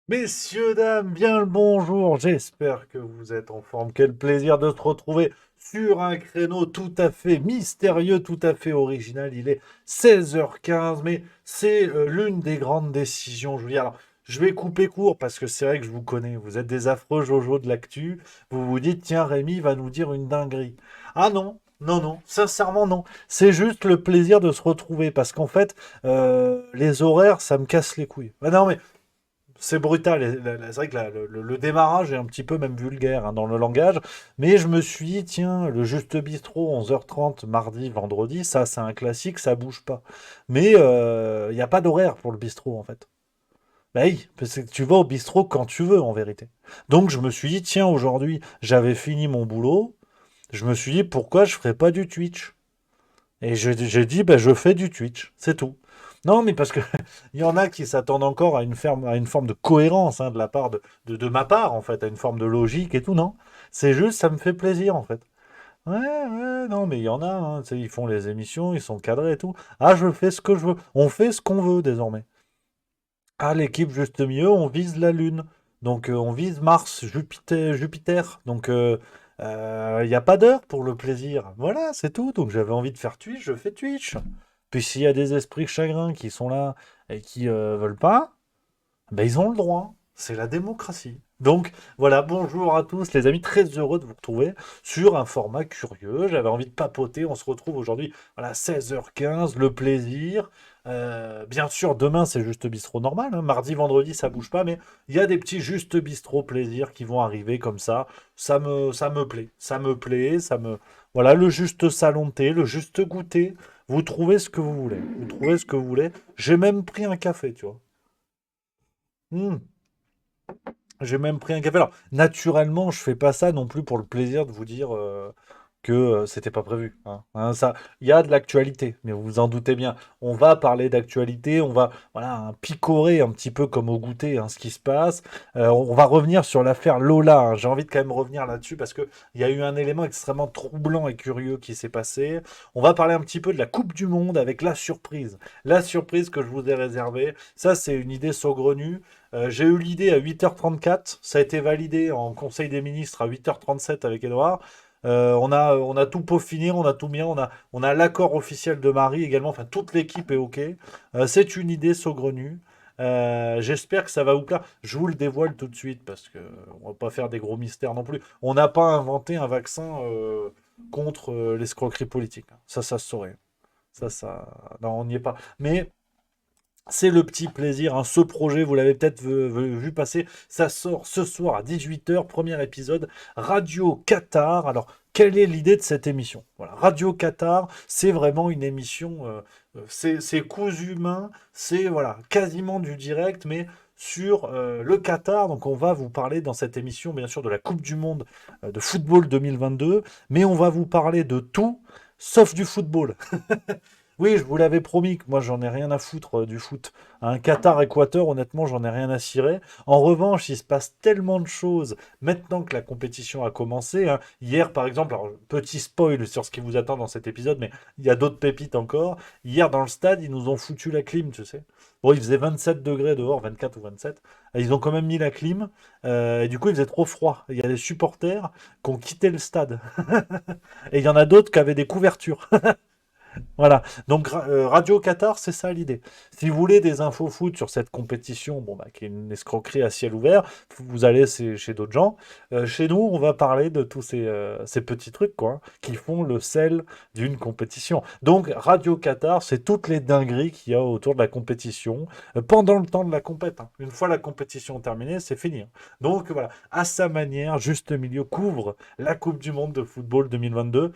Messieurs, dames, bien le bonjour. J'espère que vous êtes en forme. Quel plaisir de se retrouver sur un créneau tout à fait mystérieux, tout à fait original. Il est 16h15, mais c'est l'une des grandes décisions. Je veux dire, alors, je vais couper court parce que c'est vrai que je vous connais. Vous êtes des affreux Jojo de l'actu. Vous vous dites, tiens, Rémi va nous dire une dinguerie. Ah non, non, non, sincèrement non. C'est juste le plaisir de se retrouver parce qu'en fait, les horaires, ça me casse les couilles. Ah non, mais c'est brutal. C'est vrai que le démarrage est un petit peu même vulgaire dans le langage. Mais je me suis dit, tiens, le Juste Bistrot, 11h30, mardi, vendredi, ça, c'est un classique, ça bouge pas. Mais il n'y a pas d'horaire pour le bistrot, en fait. Bah oui, parce que tu vas au bistrot quand tu veux, en vérité. Donc je me suis dit, tiens, aujourd'hui, j'avais fini mon boulot. Je me suis dit, pourquoi je ferais pas du Twitch? Et j'ai dit, bah, je fais du Twitch, c'est tout. Non, mais parce que il y en a qui s'attendent encore à une forme de cohérence de la part de ma part, en fait, à une forme de logique et tout, non. C'est juste, ça me fait plaisir, en fait. Ouais, ouais, non, mais il y en a, tu sais, ils font les émissions, ils sont cadrés et tout. Ah, je fais ce que je veux. On fait ce qu'on veut désormais. Ah, l'équipe juste mieux, on vise la Lune. Donc, on vise Mars, Jupiter. Donc, il n'y a pas d'heure pour le plaisir. Voilà, c'est tout. Donc, j'avais envie de faire Twitch, je fais Twitch. Puis, s'il y a des esprits chagrins qui sont là et qui veulent pas, ben, ils ont le droit. C'est la démocratie. Donc, voilà, bonjour à tous, les amis. Très heureux de vous retrouver sur un format curieux. J'avais envie de papoter. On se retrouve aujourd'hui, voilà, 16h15, le plaisir. Bien sûr, demain, c'est juste bistrot normal, hein. Mardi, vendredi, ça bouge pas, mais il y a des petits juste bistrot plaisir qui vont arriver comme ça. Ça me plaît. Ça me plaît. Voilà, le juste salon de thé, le juste goûter. Vous trouvez ce que vous voulez. Vous trouvez ce que vous voulez. J'ai même pris un café, tu vois. Hmm. J'ai même pris un café. Alors, naturellement, je fais pas ça non plus pour le plaisir de vous dire que c'était pas prévu, ça, il y a de l'actualité, mais vous vous en doutez bien. On va parler d'actualité, on va voilà, picorer un petit peu comme au goûter ce qui se passe. On va revenir sur l'affaire Lola, hein. J'ai envie de quand même revenir là-dessus parce que il y a eu un élément extrêmement troublant et curieux qui s'est passé. On va parler un petit peu de la Coupe du Monde avec la surprise. La surprise que je vous ai réservée. Ça, c'est une idée saugrenue. J'ai eu l'idée à 8h34, ça a été validé en Conseil des ministres à 8h37 avec Edouard. On a tout peaufiné, on a tout mis, on a l'accord officiel de Marie également, enfin toute l'équipe est OK. C'est une idée saugrenue. J'espère que ça va vous plaire. Je vous le dévoile tout de suite parce que on va pas faire des gros mystères non plus. On n'a pas inventé un vaccin contre l'escroquerie politique. Ça se saurait. Non, on n'y est pas. Mais c'est le petit plaisir, Ce projet, vous l'avez peut-être vu passer. Ça sort ce soir à 18h, premier épisode. Radio Qatar. Alors, quelle est l'idée de cette émission? Voilà, Radio Qatar, c'est vraiment une émission. C'est cousu main. C'est voilà, quasiment du direct, mais sur le Qatar. Donc, on va vous parler dans cette émission, bien sûr, de la Coupe du Monde de football 2022. Mais on va vous parler de tout, sauf du football. Oui, je vous l'avais promis que moi j'en ai rien à foutre du foot. Un Qatar-Équateur, honnêtement, j'en ai rien à cirer. En revanche, il se passe tellement de choses maintenant que la compétition a commencé, hein. Hier, par exemple, alors, petit spoil sur ce qui vous attend dans cet épisode, mais il y a d'autres pépites encore. Hier, dans le stade, ils nous ont foutu la clim, tu sais. Bon, il faisait 27 degrés dehors, 24 ou 27. Et ils ont quand même mis la clim. Et du coup, il faisait trop froid. Il y a des supporters qui ont quitté le stade. Et il y en a d'autres qui avaient des couvertures. Voilà, donc Radio Qatar, c'est ça l'idée. Si vous voulez des infos foot sur cette compétition, bon, bah, qui est une escroquerie à ciel ouvert, vous allez chez d'autres gens. Chez nous, on va parler de tous ces petits trucs quoi, qui font le sel d'une compétition. Donc Radio Qatar, c'est toutes les dingueries qu'il y a autour de la compétition pendant le temps de la compète, hein. Une fois la compétition terminée, c'est fini, hein. Donc voilà, à sa manière, Juste Milieu couvre la Coupe du Monde de football 2022.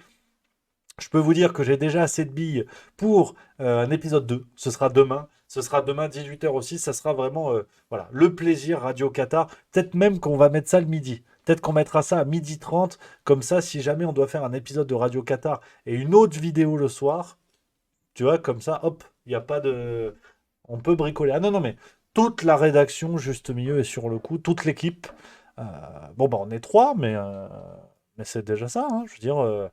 Je peux vous dire que j'ai déjà assez de billes pour un épisode 2. Ce sera demain. Ce sera demain 18h aussi. Ça sera vraiment voilà, le plaisir Radio Qatar. Peut-être même qu'on va mettre ça le midi. Peut-être qu'on mettra ça à 12h30. Comme ça, si jamais on doit faire un épisode de Radio Qatar et une autre vidéo le soir, tu vois, comme ça, hop, il n'y a pas de... On peut bricoler. Ah non, non, mais toute la rédaction, juste milieu, est sur le coup. Toute l'équipe. Euh, bon, bah, on est trois, mais c'est déjà ça, hein. Je veux dire,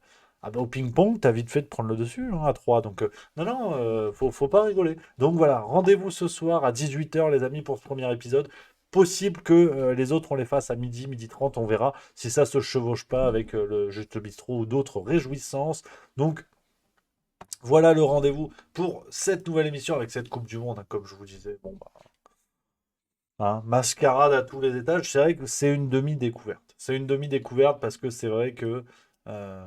ah bah, au ping-pong, t'as vite fait de prendre le dessus à 3. Donc, non, non, faut pas rigoler. Donc voilà, rendez-vous ce soir à 18h, les amis, pour ce premier épisode. possible que les autres, on les fasse à midi, midi 30, on verra si ça se chevauche pas avec le Juste Bistrot ou d'autres réjouissances. Donc, voilà le rendez-vous pour cette nouvelle émission avec cette Coupe du Monde, hein, comme je vous disais. Bon, bah, hein, mascarade à tous les étages. C'est vrai que c'est une demi-découverte. C'est une demi-découverte parce que c'est vrai que euh,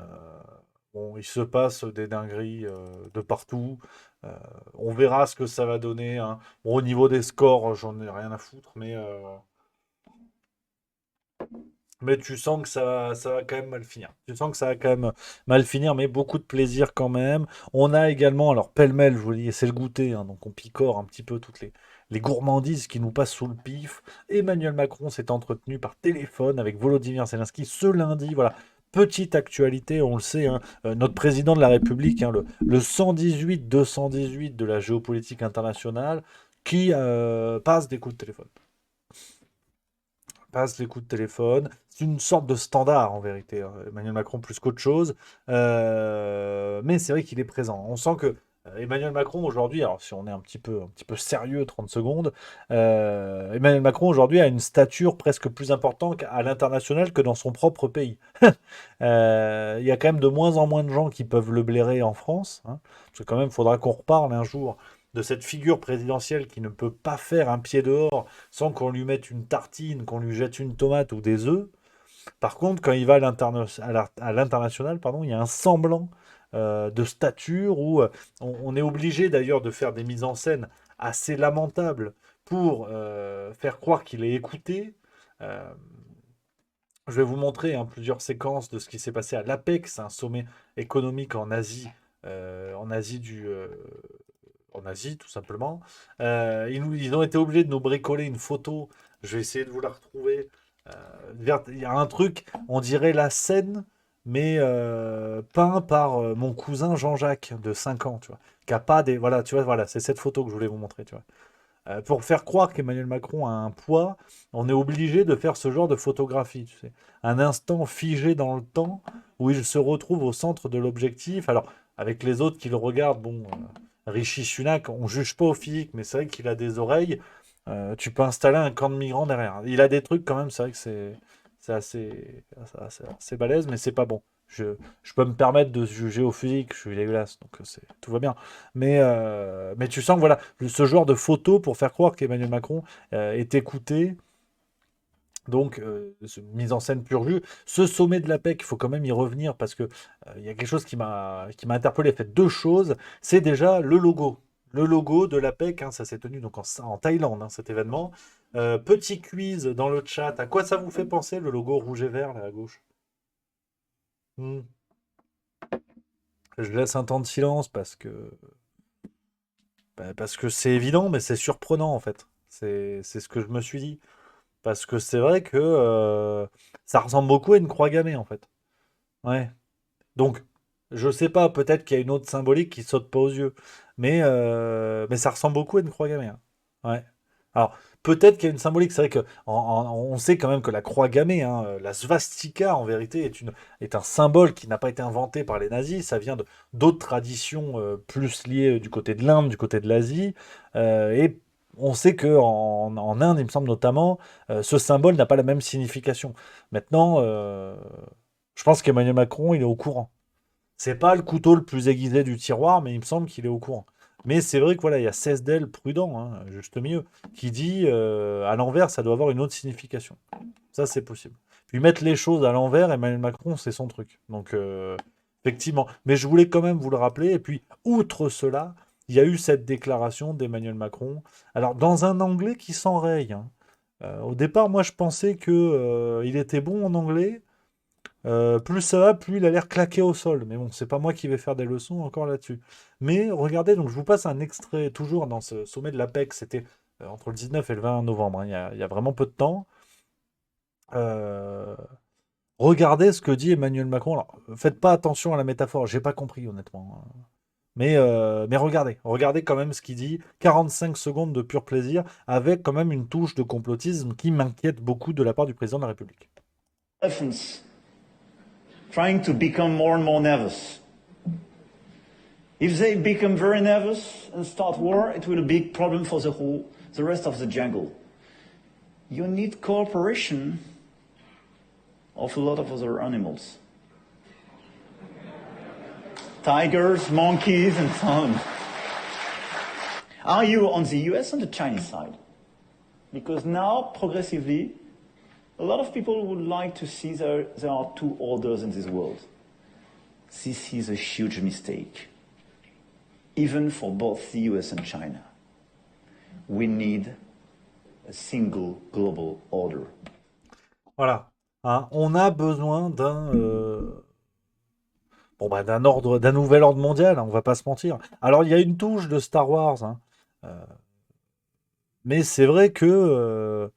bon, il se passe des dingueries de partout. Euh, on verra ce que ça va donner, hein. Bon, au niveau des scores, j'en ai rien à foutre, mais tu sens que ça va quand même mal finir. Tu sens que ça va quand même mal finir, mais beaucoup de plaisir quand même. On a également, alors pêle-mêle, je vous dis, c'est le goûter, hein, donc on picore un petit peu toutes les gourmandises qui nous passent sous le pif. Emmanuel Macron s'est entretenu par téléphone avec Volodymyr Zelensky ce lundi. Voilà, petite actualité, on le sait, hein, notre président de la République, hein, le 118-218 de la géopolitique internationale, qui passe des coups de téléphone. Passe les coups de téléphone. C'est une sorte de standard en vérité, hein, Emmanuel Macron plus qu'autre chose. Mais c'est vrai qu'il est présent. On sent que Emmanuel Macron aujourd'hui, alors si on est un petit peu sérieux 30 secondes, Emmanuel Macron aujourd'hui a une stature presque plus importante à l'international que dans son propre pays. Il y a quand même de moins en moins de gens qui peuvent le blairer en France, hein, parce que quand même, il faudra qu'on reparle un jour de cette figure présidentielle qui ne peut pas faire un pied dehors sans qu'on lui mette une tartine, qu'on lui jette une tomate ou des œufs. Par contre, quand il va à l'international, pardon, il y a un semblant de stature où on est obligé d'ailleurs de faire des mises en scène assez lamentables pour faire croire qu'il est écouté. Euh, je vais vous montrer, hein, plusieurs séquences de ce qui s'est passé à l'APEC, c'est un sommet économique en Asie en Asie, tout simplement. Ils ont été obligés de nous bricoler une photo. Je vais essayer de vous la retrouver. Il y a un truc, on dirait la scène, mais peint par mon cousin Jean-Jacques de 5 ans, tu vois. Qui a pas des. Voilà, tu vois, voilà, c'est cette photo que je voulais vous montrer, tu vois. Pour faire croire qu'Emmanuel Macron a un poids, on est obligé de faire ce genre de photographie, tu sais. Un instant figé dans le temps où il se retrouve au centre de l'objectif. Alors, avec les autres qui le regardent, bon, Rishi Sunak, on juge pas au physique, mais c'est vrai qu'il a des oreilles. Tu peux installer un camp de migrants derrière. Il a des trucs quand même, c'est vrai que c'est assez balèze, mais c'est pas bon. Je peux me permettre de juger au physique, je suis dégueulasse, donc tout va bien. Mais tu sens que voilà, ce genre de photo pour faire croire qu'Emmanuel Macron est écouté, donc mise en scène pur jus. Ce sommet de la PEC, il faut quand même y revenir parce que il y a quelque chose qui m'a interpellé. Il fait deux choses. C'est déjà le logo. Le logo de la PEC, hein, ça s'est tenu donc en Thaïlande, hein, cet événement. Petit quiz dans le chat. À quoi ça vous fait penser le logo rouge et vert là à gauche? Hmm. Je laisse un temps de silence parce que c'est évident, mais c'est surprenant en fait. C'est ce que je me suis dit. Parce que c'est vrai que ça ressemble beaucoup à une croix gammée en fait. Ouais. Donc, je sais pas, peut-être qu'il y a une autre symbolique qui saute pas aux yeux. Mais ça ressemble beaucoup à une croix gammée, hein. Ouais. Alors, peut-être qu'il y a une symbolique. C'est vrai que on sait quand même que la croix gammée, hein, la swastika, en vérité, est un symbole qui n'a pas été inventé par les nazis. Ça vient d'autres traditions plus liées du côté de l'Inde, du côté de l'Asie. Et on sait que en Inde, il me semble notamment, ce symbole n'a pas la même signification. Maintenant, je pense qu'Emmanuel Macron, il est au courant. C'est pas le couteau le plus aiguisé du tiroir, mais il me semble qu'il est au courant. Mais c'est vrai que voilà, il y a 16 d'elle prudent, hein, juste mieux, qui dit à l'envers, ça doit avoir une autre signification. Ça, c'est possible. Puis mettre les choses à l'envers, Emmanuel Macron, c'est son truc. Donc, effectivement. Mais je voulais quand même vous le rappeler. Et puis, outre cela, il y a eu cette déclaration d'Emmanuel Macron. Alors, dans un anglais qui s'enraye, hein. Au départ, moi, je pensais que il était bon en anglais. Plus ça va, plus il a l'air claqué au sol. Mais bon, c'est pas moi qui vais faire des leçons encore là-dessus. Mais regardez, donc je vous passe un extrait toujours dans ce sommet de l'APEC. C'était entre le 19 et le 20 novembre, hein, il y a vraiment peu de temps. Euh, regardez ce que dit Emmanuel Macron. Alors, faites pas attention à la métaphore, j'ai pas compris honnêtement, hein. Mais regardez quand même ce qu'il dit. 45 secondes de pur plaisir, avec quand même une touche de complotisme qui m'inquiète beaucoup de la part du président de la République. Elephants trying to become more and more nervous. If they become very nervous and start war, it will be a big problem for the rest of the jungle. you need cooperation of a lot of other animals. Tigers, monkeys, and so on. Are you on the US and the Chinese side? Because now, progressively, a lot of people would like to see there are two orders in this world. This is a huge mistake, even for both the US and China. We need a single global order. Voilà. Hein, on a besoin d'un ordre, d'un nouvel ordre mondial, hein, on va pas se mentir. Alors, il y a une touche de Star Wars, hein, mais c'est vrai que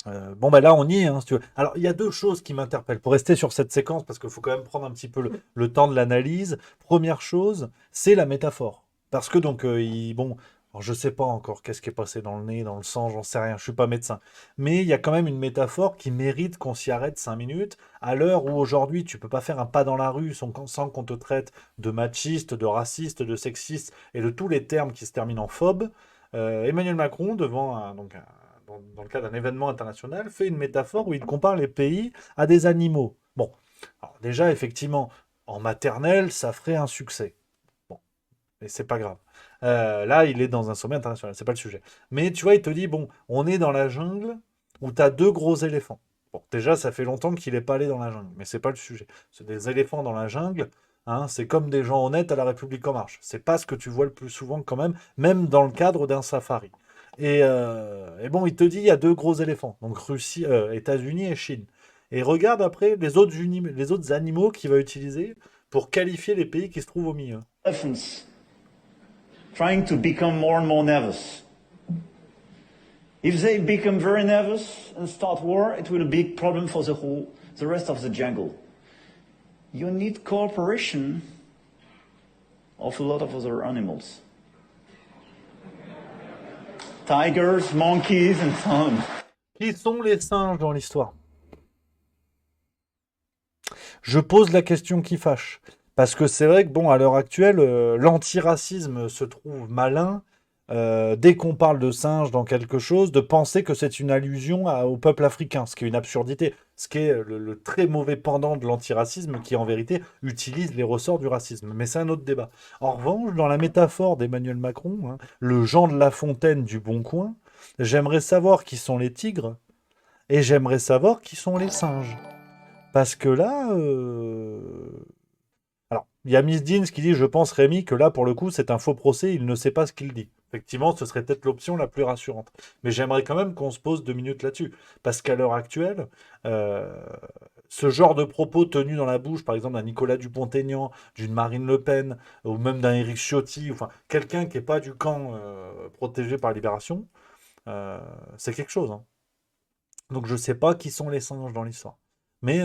là, on y est, hein, si tu veux. Alors, il y a deux choses qui m'interpellent. Pour rester sur cette séquence, parce qu'il faut quand même prendre un petit peu le temps de l'analyse. Première chose, c'est la métaphore. Parce que donc, alors, je sais pas encore qu'est-ce qui est passé dans le nez, dans le sang, j'en sais rien, je suis pas médecin. Mais il y a quand même une métaphore qui mérite qu'on s'y arrête 5 minutes. À l'heure où aujourd'hui, tu peux pas faire un pas dans la rue sans qu'on te traite de machiste, de raciste, de sexiste et de tous les termes qui se terminent en phobe. Emmanuel Macron, dans le cadre d'un événement international, fait une métaphore où il compare les pays à des animaux. Bon, alors déjà, effectivement, en maternelle, ça ferait un succès. Bon, mais c'est pas grave. Là, il est dans un sommet international, c'est pas le sujet. Mais tu vois, il te dit, bon, on est dans la jungle où tu as deux gros éléphants. Bon, déjà, ça fait longtemps qu'il n'est pas allé dans la jungle, mais c'est pas le sujet. C'est des éléphants dans la jungle, hein, c'est comme des gens honnêtes à la République en marche. C'est pas ce que tu vois le plus souvent quand même dans le cadre d'un safari. Et bon, il te dit, il y a deux gros éléphants, donc Russie, États-Unis et Chine. Et regarde après les autres animaux qu'il va utiliser pour qualifier les pays qui se trouvent au milieu. Elephants trying to become more and more nervous. If they become very nervous and start war, it will be a big problem for the rest of the jungle. You need cooperation of a lot of other animals. Tigers, monkeys, and so on. Qui sont les singes dans l'histoire? Je pose la question qui fâche. Parce que c'est vrai que, bon, à l'heure actuelle, l'antiracisme se trouve malin, dès qu'on parle de singes dans quelque chose, de penser que c'est une allusion au peuple africain, ce qui est une absurdité, ce qui est le très mauvais pendant de l'antiracisme qui, en vérité, utilise les ressorts du racisme. Mais c'est un autre débat. En revanche, dans la métaphore d'Emmanuel Macron, hein, le Jean de La Fontaine du Bon Coin, j'aimerais savoir qui sont les tigres et j'aimerais savoir qui sont les singes. Parce que là, alors, il y a Miss Deans qui dit, je pense, Rémi, que là, pour le coup, c'est un faux procès, il ne sait pas ce qu'il dit. Effectivement, ce serait peut-être l'option la plus rassurante. Mais j'aimerais quand même qu'on se pose 2 minutes là-dessus. Parce qu'à l'heure actuelle, euh, ce genre de propos tenus dans la bouche, par exemple, d'un Nicolas Dupont-Aignan, d'une Marine Le Pen, ou même d'un Éric Ciotti, enfin, quelqu'un qui n'est pas du camp protégé par Libération, c'est quelque chose, hein. Donc je sais pas qui sont les singes dans l'histoire. Mais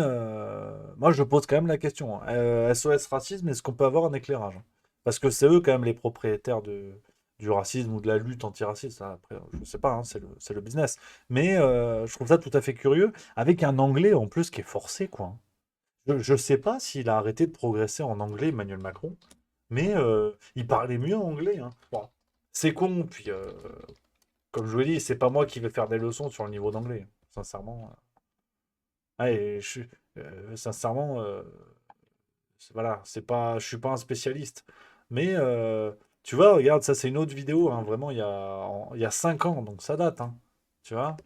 moi je pose quand même la question, hein. SOS racisme, est-ce qu'on peut avoir un éclairage? Hein. Parce que c'est eux quand même les propriétaires du racisme ou de la lutte antiraciste. Hein. Après, je sais pas, hein, c'est le business. Mais je trouve ça tout à fait curieux, avec un anglais en plus qui est forcé, quoi. Hein. Je sais pas s'il a arrêté de progresser en anglais, Emmanuel Macron, mais il parlait mieux anglais. Hein. Bon, c'est con, puis comme je vous l'ai dit, c'est pas moi qui vais faire des leçons sur le niveau d'anglais, sincèrement. Et sincèrement, voilà, je suis pas un spécialiste. Mais tu vois, regarde, ça c'est une autre vidéo, hein, vraiment il y a 5 ans, donc ça date, hein, tu vois.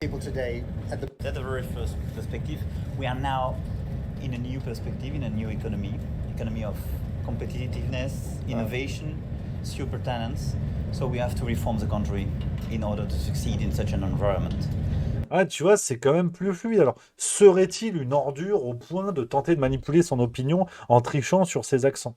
People today at the very first perspective, we are now in a new perspective, in a new economy of competitiveness, innovation, super talents. So we have to reform the country in order to succeed in such an environment. Ah, tu vois, c'est quand même plus fluide. Alors, serait-il une ordure au point de tenter de manipuler son opinion en trichant sur ses accents?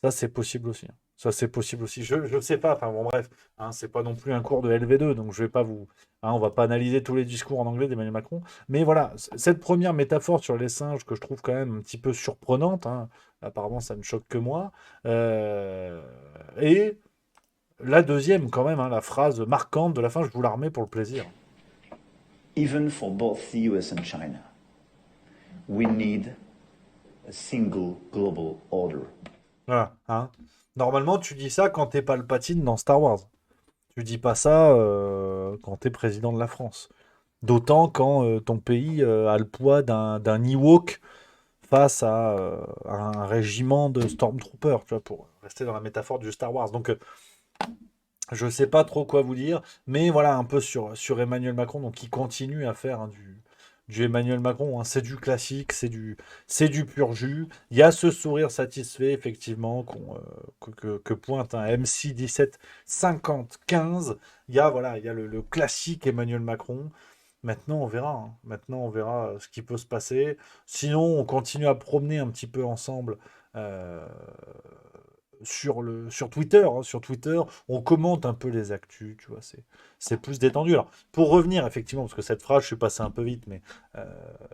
Ça, c'est possible aussi. Hein. Ça, c'est possible aussi. Je ne sais pas. Enfin, bon, bref. Hein, c'est pas non plus un cours de LV2, donc je vais pas vous. Hein, on va pas analyser tous les discours en anglais d'Emmanuel Macron. Mais voilà, cette première métaphore sur les singes que je trouve quand même un petit peu surprenante. Hein, apparemment, ça ne choque que moi. Et la deuxième, quand même, hein, la phrase marquante de la fin, je vous la remets pour le plaisir. Even for both the US and China, we need a single global order. Voilà, hein. Normalement, tu dis ça quand t'es Palpatine dans Star Wars. Tu dis pas ça quand tu es président de la France. D'autant quand ton pays a le poids d'un Ewok face à un régiment de Stormtroopers, tu vois, pour rester dans la métaphore du Star Wars. Donc, je sais pas trop quoi vous dire, mais voilà, un peu sur Emmanuel Macron, donc il continue à faire du Emmanuel Macron, hein. C'est du classique, c'est du pur jus. Il y a ce sourire satisfait, effectivement, que pointe un MC 17 50 15. Il y a, voilà, il y a le classique Emmanuel Macron. Maintenant, on verra, hein. Maintenant, on verra ce qui peut se passer. Sinon, on continue à promener un petit peu ensemble euh, sur Twitter, hein. Sur Twitter, on commente un peu les actus, tu vois, c'est plus détendu. Alors, pour revenir, effectivement, parce que cette phrase, je suis passé un peu vite, mais euh,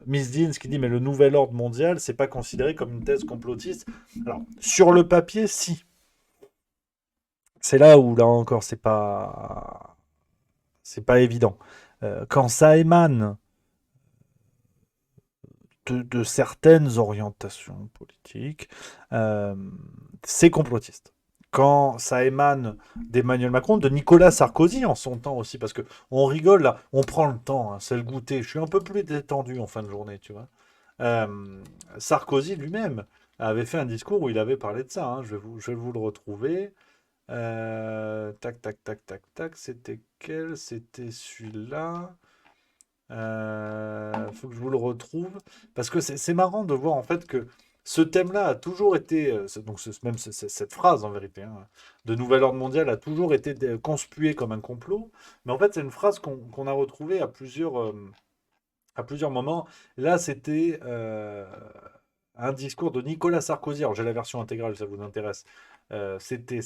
Miss Dean, ce qui dit, mais le nouvel ordre mondial, c'est pas considéré comme une thèse complotiste. Alors, sur le papier, si. C'est là où, là encore, c'est pas évident. Quand ça émane de certaines orientations politiques, euh, c'est complotiste. Quand ça émane d'Emmanuel Macron, de Nicolas Sarkozy en son temps aussi, parce que on rigole là, on prend le temps, hein, c'est le goûter. Je suis un peu plus détendu en fin de journée, tu vois. Sarkozy lui-même avait fait un discours où il avait parlé de ça, hein. Je vais vous le retrouver. Tac, tac, tac, tac, tac. C'était quel? C'était celui-là. Faut que je vous le retrouve. Parce que c'est marrant de voir en fait que ce thème-là a toujours été, donc même cette phrase en vérité, hein, de nouvel ordre mondial a toujours été conspuée comme un complot. Mais en fait, c'est une phrase qu'on a retrouvée à plusieurs moments. Là, c'était un discours de Nicolas Sarkozy. Alors, j'ai la version intégrale, si ça vous intéresse. C'était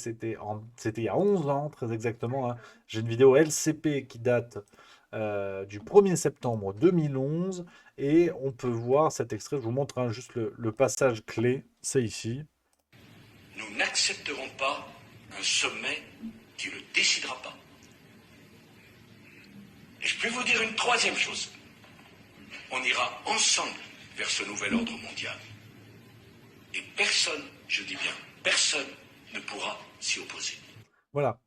il y a 11 ans, très exactement, hein. J'ai une vidéo LCP qui date du 1er septembre 2011 et on peut voir cet extrait. Je vous montre, hein, juste le passage clé. C'est ici. Nous n'accepterons pas un sommet qui ne décidera pas. Et je peux vous dire une troisième chose. On ira ensemble vers ce nouvel ordre mondial. Et personne, je dis bien, personne ne pourra s'y opposer. Voilà.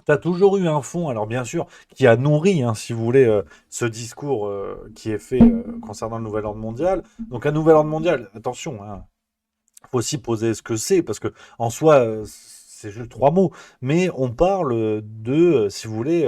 Tu as toujours eu un fond, alors bien sûr, qui a nourri, hein, si vous voulez, ce discours qui est fait concernant le nouvel ordre mondial. Donc un nouvel ordre mondial, attention, hein, faut aussi poser ce que c'est, parce que en soi, c'est juste trois mots. Mais on parle de, si vous voulez,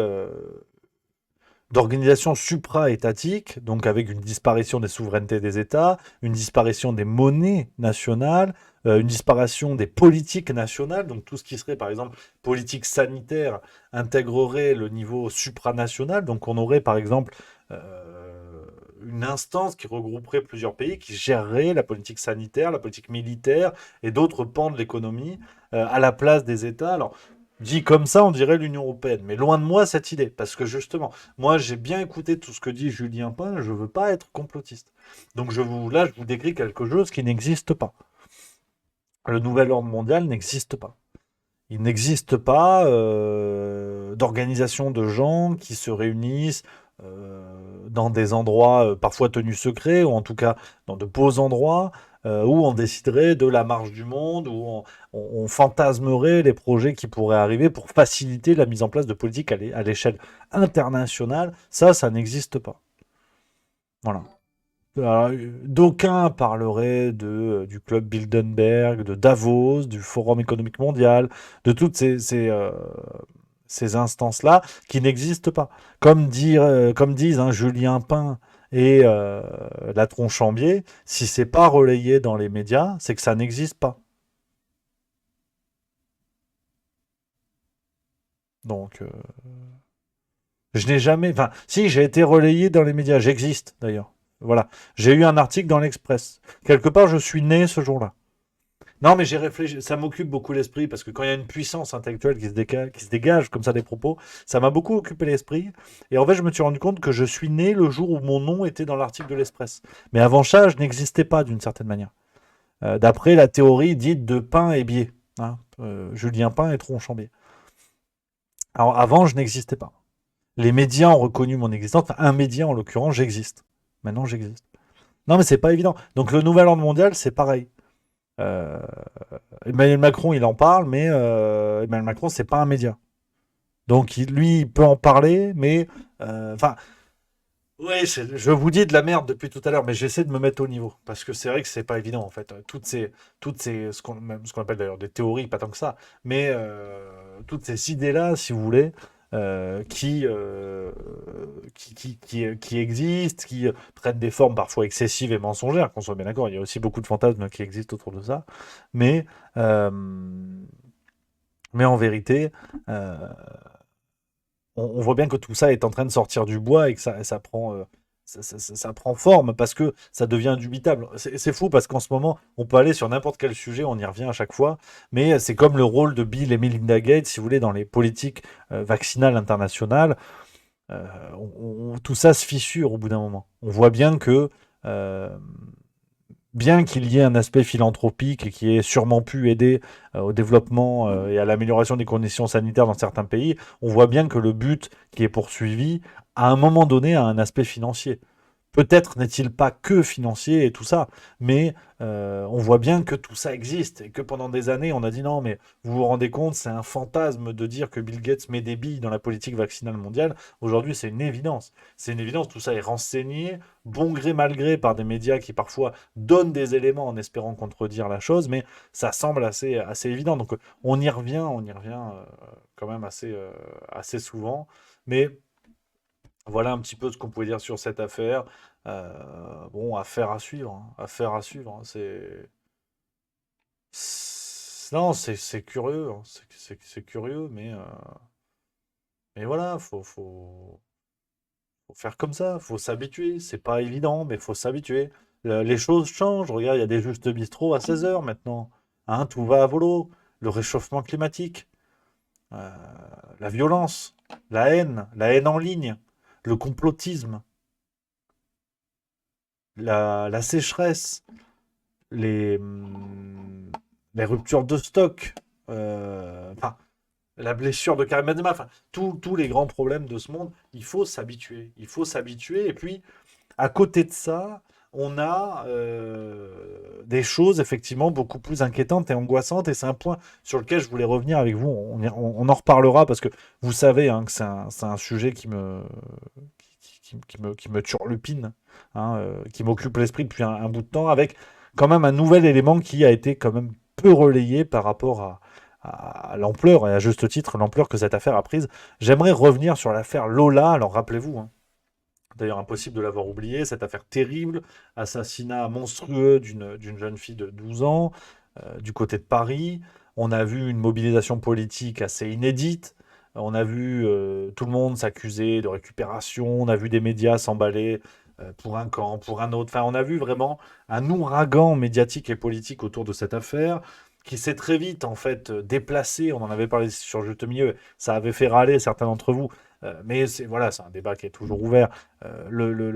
d'organisations supra-étatiques, donc avec une disparition des souverainetés des États, une disparition des monnaies nationales, une disparition des politiques nationales, donc tout ce qui serait par exemple politique sanitaire intégrerait le niveau supranational, donc on aurait par exemple une instance qui regrouperait plusieurs pays, qui gérerait la politique sanitaire, la politique militaire et d'autres pans de l'économie à la place des États. Alors, dit comme ça, on dirait l'Union européenne. Mais loin de moi cette idée, parce que justement, moi j'ai bien écouté tout ce que dit Julien Pain, je veux pas être complotiste. Donc là, je vous décris quelque chose qui n'existe pas. Le nouvel ordre mondial n'existe pas. Il n'existe pas d'organisation de gens qui se réunissent dans des endroits parfois tenus secrets, ou en tout cas dans de beaux endroits, où on déciderait de la marche du monde, où on fantasmerait les projets qui pourraient arriver pour faciliter la mise en place de politiques à l'échelle internationale. Ça n'existe pas. Voilà. Alors, d'aucuns parleraient du club Bilderberg, de Davos, du Forum économique mondial, de toutes ces instances-là qui n'existent pas. Comme disent, hein, Julien Pain et la Tronchambier, si c'est pas relayé dans les médias, c'est que ça n'existe pas. Donc, je n'ai jamais... Enfin, si, j'ai été relayé dans les médias, j'existe d'ailleurs. Voilà. J'ai eu un article dans l'Express. Quelque part, je suis né ce jour-là. Non, mais j'ai réfléchi, ça m'occupe beaucoup l'esprit, parce que quand il y a une puissance intellectuelle qui se dégage comme ça des propos, ça m'a beaucoup occupé l'esprit. Et en fait, je me suis rendu compte que je suis né le jour où mon nom était dans l'article de l'Express. Mais avant ça, je n'existais pas d'une certaine manière. D'après la théorie dite de Pain et Biais. Hein, Julien Pain et Tronchambier. Alors avant, je n'existais pas. Les médias ont reconnu mon existence. Enfin, un média en l'occurrence, j'existe. Maintenant, j'existe. Non, mais c'est pas évident. Donc le nouvel ordre mondial, c'est pareil. Emmanuel Macron, il en parle, mais Emmanuel Macron, c'est pas un média. Donc lui, il peut en parler, mais enfin, ouais, je vous dis de la merde depuis tout à l'heure, mais j'essaie de me mettre au niveau parce que c'est vrai que c'est pas évident en fait. Toutes ces, ce qu'on appelle d'ailleurs des théories, pas tant que ça, mais toutes ces idées-là, si vous voulez, qui existent, qui prennent des formes parfois excessives et mensongères, qu'on soit bien d'accord. Il y a aussi beaucoup de fantasmes qui existent autour de ça, mais euh, mais en vérité. euh, on voit bien que tout ça est en train de sortir du bois et que ça prend, ça prend forme parce que ça devient indubitable. C'est fou parce qu'en ce moment, on peut aller sur n'importe quel sujet, on y revient à chaque fois, mais c'est comme le rôle de Bill et Melinda Gates, si vous voulez, dans les politiques vaccinales internationales. Euh, tout ça se fissure au bout d'un moment. On voit bien que euh, bien qu'il y ait un aspect philanthropique et qui ait sûrement pu aider au développement et à l'amélioration des conditions sanitaires dans certains pays, on voit bien que le but qui est poursuivi, à un moment donné, a un aspect financier. Peut-être n'est-il pas que financier et tout ça, mais on voit bien que tout ça existe et que pendant des années, on a dit non, mais vous vous rendez compte, c'est un fantasme de dire que Bill Gates met des billes dans la politique vaccinale mondiale. Aujourd'hui, c'est une évidence. C'est une évidence, tout ça est renseigné, bon gré mal gré par des médias qui parfois donnent des éléments en espérant contredire la chose, mais ça semble assez évident. Donc on y revient quand même assez souvent. Mais voilà un petit peu ce qu'on pouvait dire sur cette affaire. Bon, affaire à suivre, hein, affaire à suivre, hein. Non, c'est curieux, hein. C'est curieux, mais voilà, faut faire comme ça, faut s'habituer. C'est pas évident, mais faut s'habituer. Les choses changent. Regarde, il y a des Juste Bistrot à 16 h maintenant. Hein, tout va à volo. Le réchauffement climatique, euh, la violence, la haine en ligne, le complotisme, la sécheresse, les, hum, les ruptures de stock, enfin, la blessure de Karim Benzema, enfin, tous les grands problèmes de ce monde, il faut s'habituer. Il faut s'habituer. Et puis, à côté de ça, on a des choses effectivement beaucoup plus inquiétantes et angoissantes. Et c'est un point sur lequel je voulais revenir avec vous. On en reparlera parce que vous savez hein, que c'est un sujet qui me turlupine, hein, qui m'occupe l'esprit depuis un bout de temps, avec quand même un nouvel élément qui a été quand même peu relayé par rapport à l'ampleur, et à juste titre, l'ampleur que cette affaire a prise. J'aimerais revenir sur l'affaire Lola. Alors rappelez-vous, hein, d'ailleurs impossible de l'avoir oublié, cette affaire terrible, assassinat monstrueux d'une jeune fille de 12 ans, du côté de Paris. On a vu une mobilisation politique assez inédite. On a vu tout le monde s'accuser de récupération. On a vu des médias s'emballer pour un camp, pour un autre. Enfin, on a vu vraiment un ouragan médiatique et politique autour de cette affaire qui s'est très vite en fait déplacé. On en avait parlé sur Juste Milieu. Ça avait fait râler certains d'entre vous. Mais voilà, c'est un débat qui est toujours ouvert.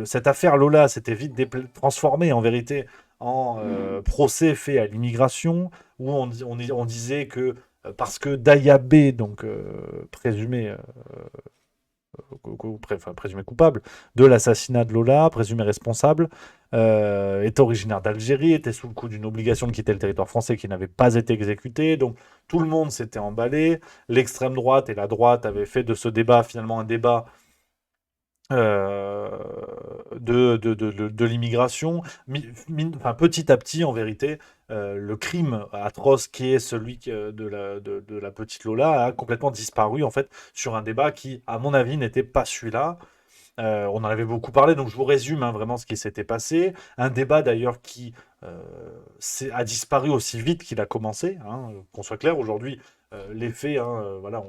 Cette affaire Lola s'était vite transformée en vérité en procès fait à l'immigration, où on disait que parce que Dayabé, donc présumé, enfin, présumé coupable de l'assassinat de Lola, présumé responsable, est originaire d'Algérie, était sous le coup d'une obligation de quitter le territoire français qui n'avait pas été exécutée. Donc tout le monde s'était emballé. L'extrême droite et la droite avaient fait de ce débat finalement un débat euh, de l'immigration. Enfin, petit à petit, en vérité, le crime atroce qui est celui de la petite Lola a complètement disparu en fait sur un débat qui, à mon avis, n'était pas celui-là. On en avait beaucoup parlé, donc je vous résume hein, vraiment ce qui s'était passé. Un débat d'ailleurs qui a disparu aussi vite qu'il a commencé, hein, qu'on soit clair. Aujourd'hui, les faits, hein, voilà,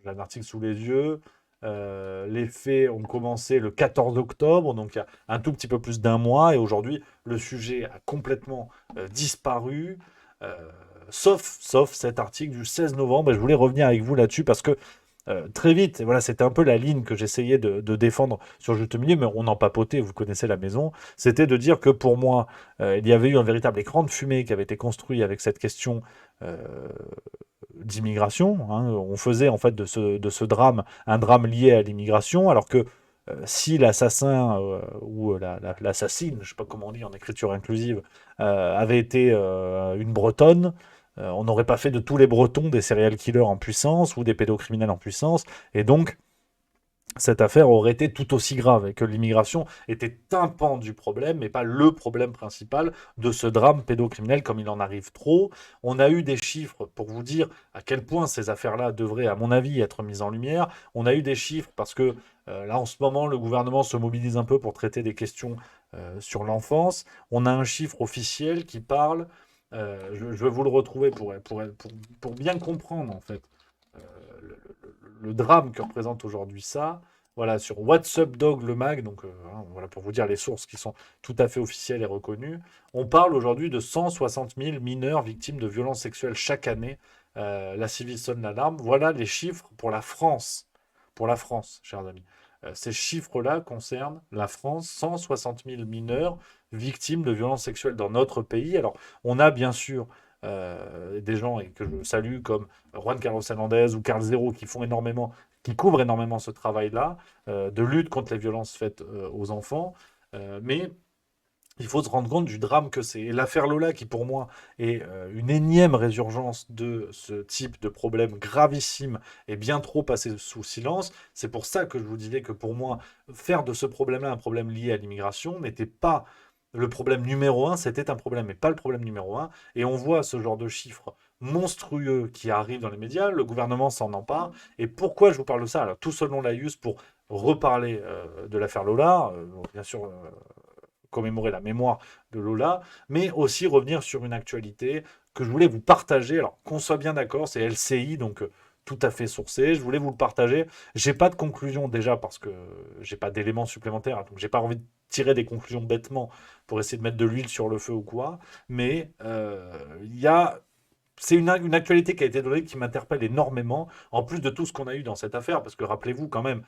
j'ai un article sous les yeux. Les faits ont commencé le 14 octobre, donc il y a un tout petit peu plus d'un mois, et aujourd'hui, le sujet a complètement disparu, euh, sauf cet article du 16 novembre, et je voulais revenir avec vous là-dessus, parce que très vite, et voilà, c'était un peu la ligne que j'essayais de défendre sur Juste Milieu, mais on en papotait, vous connaissez la maison, c'était de dire que pour moi, il y avait eu un véritable écran de fumée qui avait été construit avec cette question euh, d'immigration, hein. On faisait en fait de ce drame un drame lié à l'immigration, alors que si l'assassin ou l'assassine, je ne sais pas comment on dit en écriture inclusive, avait été une Bretonne, on n'aurait pas fait de tous les Bretons des serial killers en puissance ou des pédocriminels en puissance. Et donc, cette affaire aurait été tout aussi grave et que l'immigration était un pan du problème, mais pas le problème principal de ce drame pédocriminel comme il en arrive trop. On a eu des chiffres pour vous dire à quel point ces affaires-là devraient, à mon avis, être mises en lumière. On a eu des chiffres parce que là, en ce moment, le gouvernement se mobilise un peu pour traiter des questions sur l'enfance. On a un chiffre officiel qui parle, je vais vous le retrouver pour bien comprendre en fait le drame que représente aujourd'hui ça. Voilà, sur What's Up Dog, le mag, donc voilà pour vous dire les sources qui sont tout à fait officielles et reconnues. On parle aujourd'hui de 160 000 mineurs victimes de violences sexuelles chaque année. La civile sonne l'alarme. Voilà les chiffres pour la France. Pour la France, chers amis. Ces chiffres-là concernent la France, 160 000 mineurs victimes de violences sexuelles dans notre pays. Alors, on a bien sûr des gens et que je salue comme Juan Carlos Hernandez ou Carl Zero qui font énormément, qui couvrent énormément ce travail-là de lutte contre les violences faites aux enfants. Mais il faut se rendre compte du drame que c'est. Et l'affaire Lola, qui pour moi est une énième résurgence de ce type de problème gravissime et bien trop passé sous silence, c'est pour ça que je vous disais que pour moi, faire de ce problème-là un problème lié à l'immigration n'était pas le problème numéro un, c'était un problème, mais pas le problème numéro un. Et on voit ce genre de chiffres monstrueux qui arrivent dans les médias, le gouvernement s'en empare. Et pourquoi je vous parle de ça? Alors, tout selon l'AIUS, pour reparler de l'affaire Lola, bien sûr, commémorer la mémoire de Lola, mais aussi revenir sur une actualité que je voulais vous partager. Alors, qu'on soit bien d'accord, c'est LCI, donc tout à fait sourcé. Je voulais vous le partager. J'ai pas de conclusion déjà parce que j'ai pas d'éléments supplémentaires, donc j'ai pas envie de tirer des conclusions bêtement pour essayer de mettre de l'huile sur le feu ou quoi. Mais il y a c'est une actualité qui a été donnée qui m'interpelle énormément, en plus de tout ce qu'on a eu dans cette affaire, parce que rappelez-vous quand même,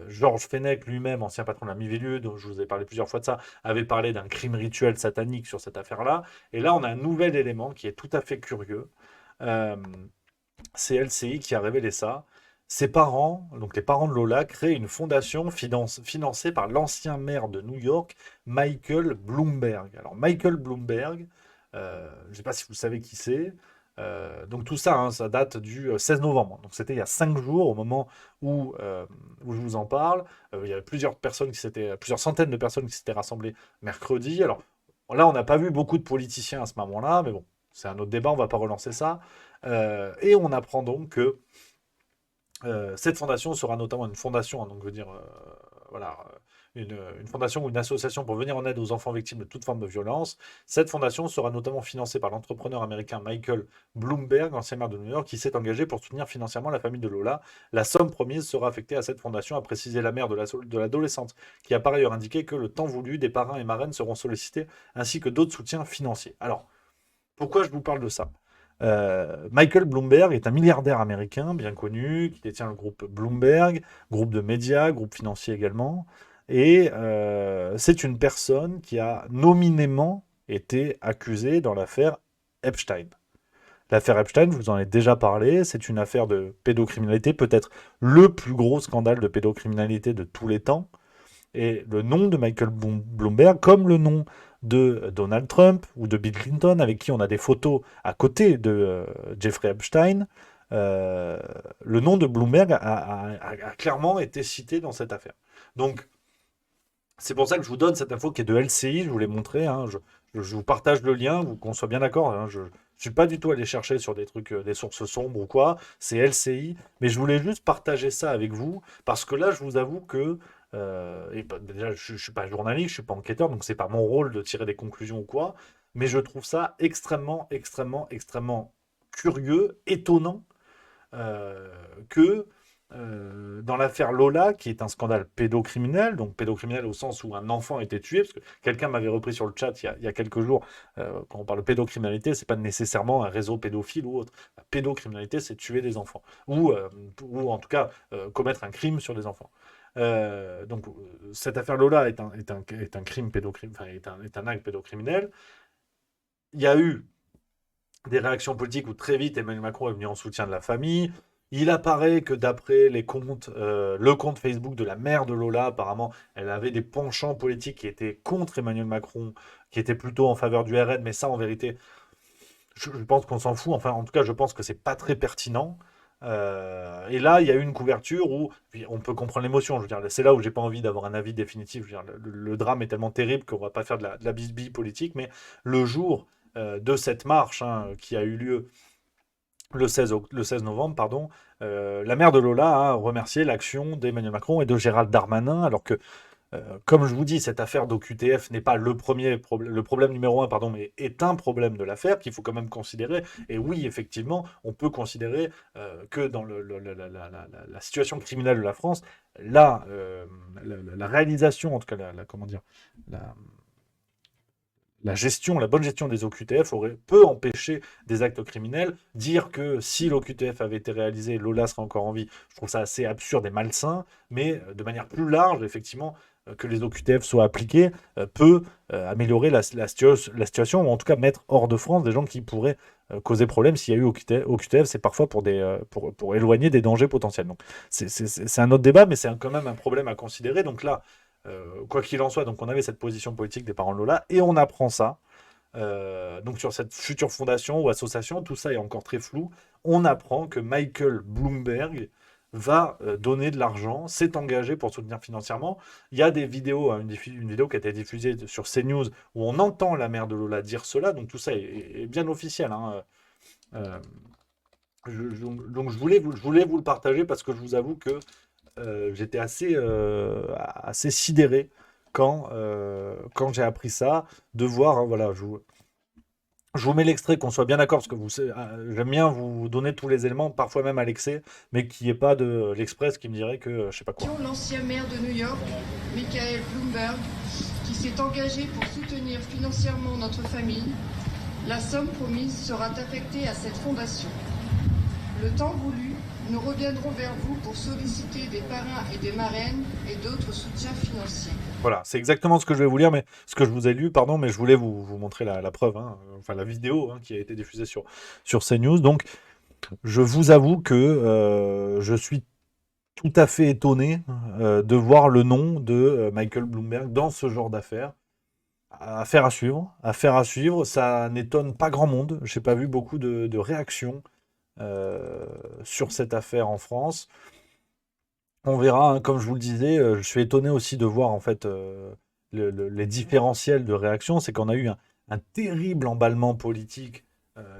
Georges Fenech lui-même, ancien patron de la Miviludes, dont je vous ai parlé plusieurs fois de ça, avait parlé d'un crime rituel satanique sur cette affaire-là. Et là, on a un nouvel élément qui est tout à fait curieux. Euh, c'est LCI qui a révélé ça. Ses parents, donc les parents de Lola, créent une fondation financée par l'ancien maire de New York, Michael Bloomberg. Alors Michael Bloomberg, je ne sais pas si vous savez qui c'est. Donc tout ça, hein, ça date du 16 novembre. Donc c'était il y a 5 jours au moment où je vous en parle. Il y avait plusieurs centaines de personnes qui s'étaient rassemblées mercredi. Alors là, on n'a pas vu beaucoup de politiciens à ce moment-là, mais bon, c'est un autre débat, on ne va pas relancer ça. Et on apprend donc que cette fondation sera notamment une fondation, hein, donc je veux dire, voilà, une fondation ou une association pour venir en aide aux enfants victimes de toute forme de violence. Cette fondation sera notamment financée par l'entrepreneur américain Michael Bloomberg, ancien maire de New York, qui s'est engagé pour soutenir financièrement la famille de Lola. La somme promise sera affectée à cette fondation, a précisé la mère de l'adolescente, qui a par ailleurs indiqué que le temps voulu, des parrains et marraines seront sollicités, ainsi que d'autres soutiens financiers. Alors, pourquoi je vous parle de ça? Michael Bloomberg est un milliardaire américain bien connu qui détient le groupe Bloomberg, groupe de médias, groupe financier également. Et c'est une personne qui a nominément été accusée dans l'affaire Epstein. L'affaire Epstein, je vous en ai déjà parlé, c'est une affaire de pédocriminalité, peut-être le plus gros scandale de pédocriminalité de tous les temps. Et le nom de Michael Bloomberg, comme le nom de Donald Trump ou de Bill Clinton, avec qui on a des photos à côté de Jeffrey Epstein, le nom de Bloomberg a clairement été cité dans cette affaire. Donc, c'est pour ça que je vous donne cette info qui est de LCI, je vous l'ai montré, hein, je vous partage le lien, qu'on soit bien d'accord, hein, je ne suis pas du tout allé chercher sur des trucs, des sources sombres ou quoi, c'est LCI, mais je voulais juste partager ça avec vous, parce que là, je vous avoue que déjà, je ne suis pas journaliste, je ne suis pas enquêteur, donc c'est pas mon rôle de tirer des conclusions ou quoi, mais je trouve ça extrêmement, extrêmement, extrêmement curieux, étonnant, que dans l'affaire Lola, qui est un scandale pédocriminel, donc pédocriminel au sens où un enfant a été tué, parce que quelqu'un m'avait repris sur le chat il y a quelques jours, quand on parle de pédocriminalité, c'est pas nécessairement un réseau pédophile ou autre. La pédocriminalité, c'est tuer des enfants, ou en tout cas commettre un crime sur des enfants. Donc cette affaire Lola est un crime enfin, est un acte pédocriminel. Il y a eu des réactions politiques où très vite Emmanuel Macron est venu en soutien de la famille. Il apparaît que d'après les comptes, le compte Facebook de la mère de Lola, apparemment, elle avait des penchants politiques qui étaient contre Emmanuel Macron, qui étaient plutôt en faveur du RN, mais ça, en vérité, je pense qu'on s'en fout. Enfin, en tout cas, je pense que c'est pas très pertinent. Et là, il y a eu une couverture où puis on peut comprendre l'émotion. Je veux dire, c'est là où j'ai pas envie d'avoir un avis définitif. Je veux dire, le drame est tellement terrible qu'on va pas faire de la bisbille politique. Mais le jour de cette marche qui a eu lieu le 16 novembre, pardon, la mère de Lola a remercié l'action d'Emmanuel Macron et de Gérald Darmanin, alors que comme je vous dis, cette affaire d'OQTF n'est pas le problème numéro un, pardon, mais est un problème de l'affaire qu'il faut quand même considérer. Et oui, effectivement, on peut considérer que dans la situation criminelle de la France, là, la réalisation, en tout cas, comment dire, la, la bonne gestion des OQTF peut empêcher des actes criminels. Dire que si l'OQTF avait été réalisé, Lola serait encore en vie, je trouve ça assez absurde et malsain, mais de manière plus large, effectivement, que les OQTF soient appliqués peut améliorer la situation, ou en tout cas mettre hors de France des gens qui pourraient causer problème. S'il y a eu OQTF, c'est parfois pour éloigner des dangers potentiels. Donc c'est un autre débat, mais c'est quand même un problème à considérer. Donc là, quoi qu'il en soit, donc on avait cette position politique des parents de Lola, et on apprend ça. Donc sur cette future fondation ou association, tout ça est encore très flou. On apprend que Michael Bloomberg va donner de l'argent, s'est engagé pour soutenir financièrement. Il y a des vidéos, une vidéo qui a été diffusée sur CNews où on entend la mère de Lola dire cela, donc tout ça est bien officiel. Euh, donc je voulais vous le partager parce que je vous avoue que j'étais assez sidéré quand j'ai appris ça, de voir, voilà, je vous mets l'extrait, qu'on soit bien d'accord, parce que j'aime bien vous donner tous les éléments, parfois même à l'excès, mais qu'il n'y ait pas de l'Express qui me dirait que je sais pas quoi. L'ancien maire de New York, Michael Bloomberg, qui s'est engagé pour soutenir financièrement notre famille, la somme promise sera affectée à cette fondation. Le temps voulu, nous reviendrons vers vous pour solliciter des parrains et des marraines et d'autres soutiens financiers. Voilà, c'est exactement ce que je vais vous lire, mais ce que je vous ai lu, pardon, mais je voulais vous montrer la preuve, enfin la vidéo qui a été diffusée sur CNews. Donc, je vous avoue que je suis tout à fait étonné de voir le nom de Michael Bloomberg dans ce genre d'affaires. Affaire à suivre, ça n'étonne pas grand monde. J'ai pas vu beaucoup de réactions sur cette affaire en France. On verra, comme je vous le disais, je suis étonné aussi de voir en fait les différentiels de réaction. C'est qu'on a eu un terrible emballement politique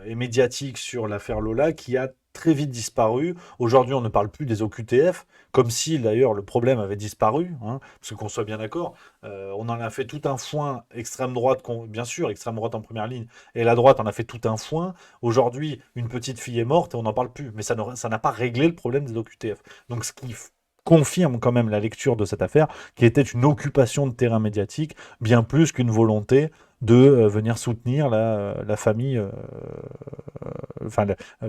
et médiatique sur l'affaire Lola qui a très vite disparu. Aujourd'hui, on ne parle plus des OQTF, comme si d'ailleurs le problème avait disparu, parce qu'on soit bien d'accord. On en a fait tout un foin, extrême droite, bien sûr, extrême droite en première ligne, et la droite en a fait tout un foin. Aujourd'hui, une petite fille est morte et on n'en parle plus, mais ça n'a pas réglé le problème des OQTF. Donc ce qui confirme quand même la lecture de cette affaire, qui était une occupation de terrain médiatique, bien plus qu'une volonté de venir soutenir la famille,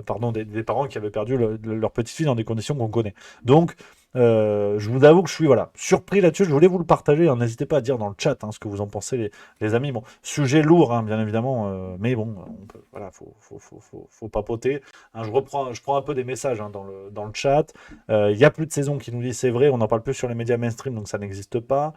pardon, des parents qui avaient perdu leur petite fille dans des conditions qu'on connaît. Donc, je vous avoue que je suis surpris là-dessus. Je voulais vous le partager. N'hésitez pas à dire dans le chat ce que vous en pensez, les amis. Bon, sujet lourd, bien évidemment, mais bon, faut papoter. Je prends un peu des messages dans le chat. Il y a plus de saison qui nous dit c'est vrai, on n'en parle plus sur les médias mainstream, donc ça n'existe pas.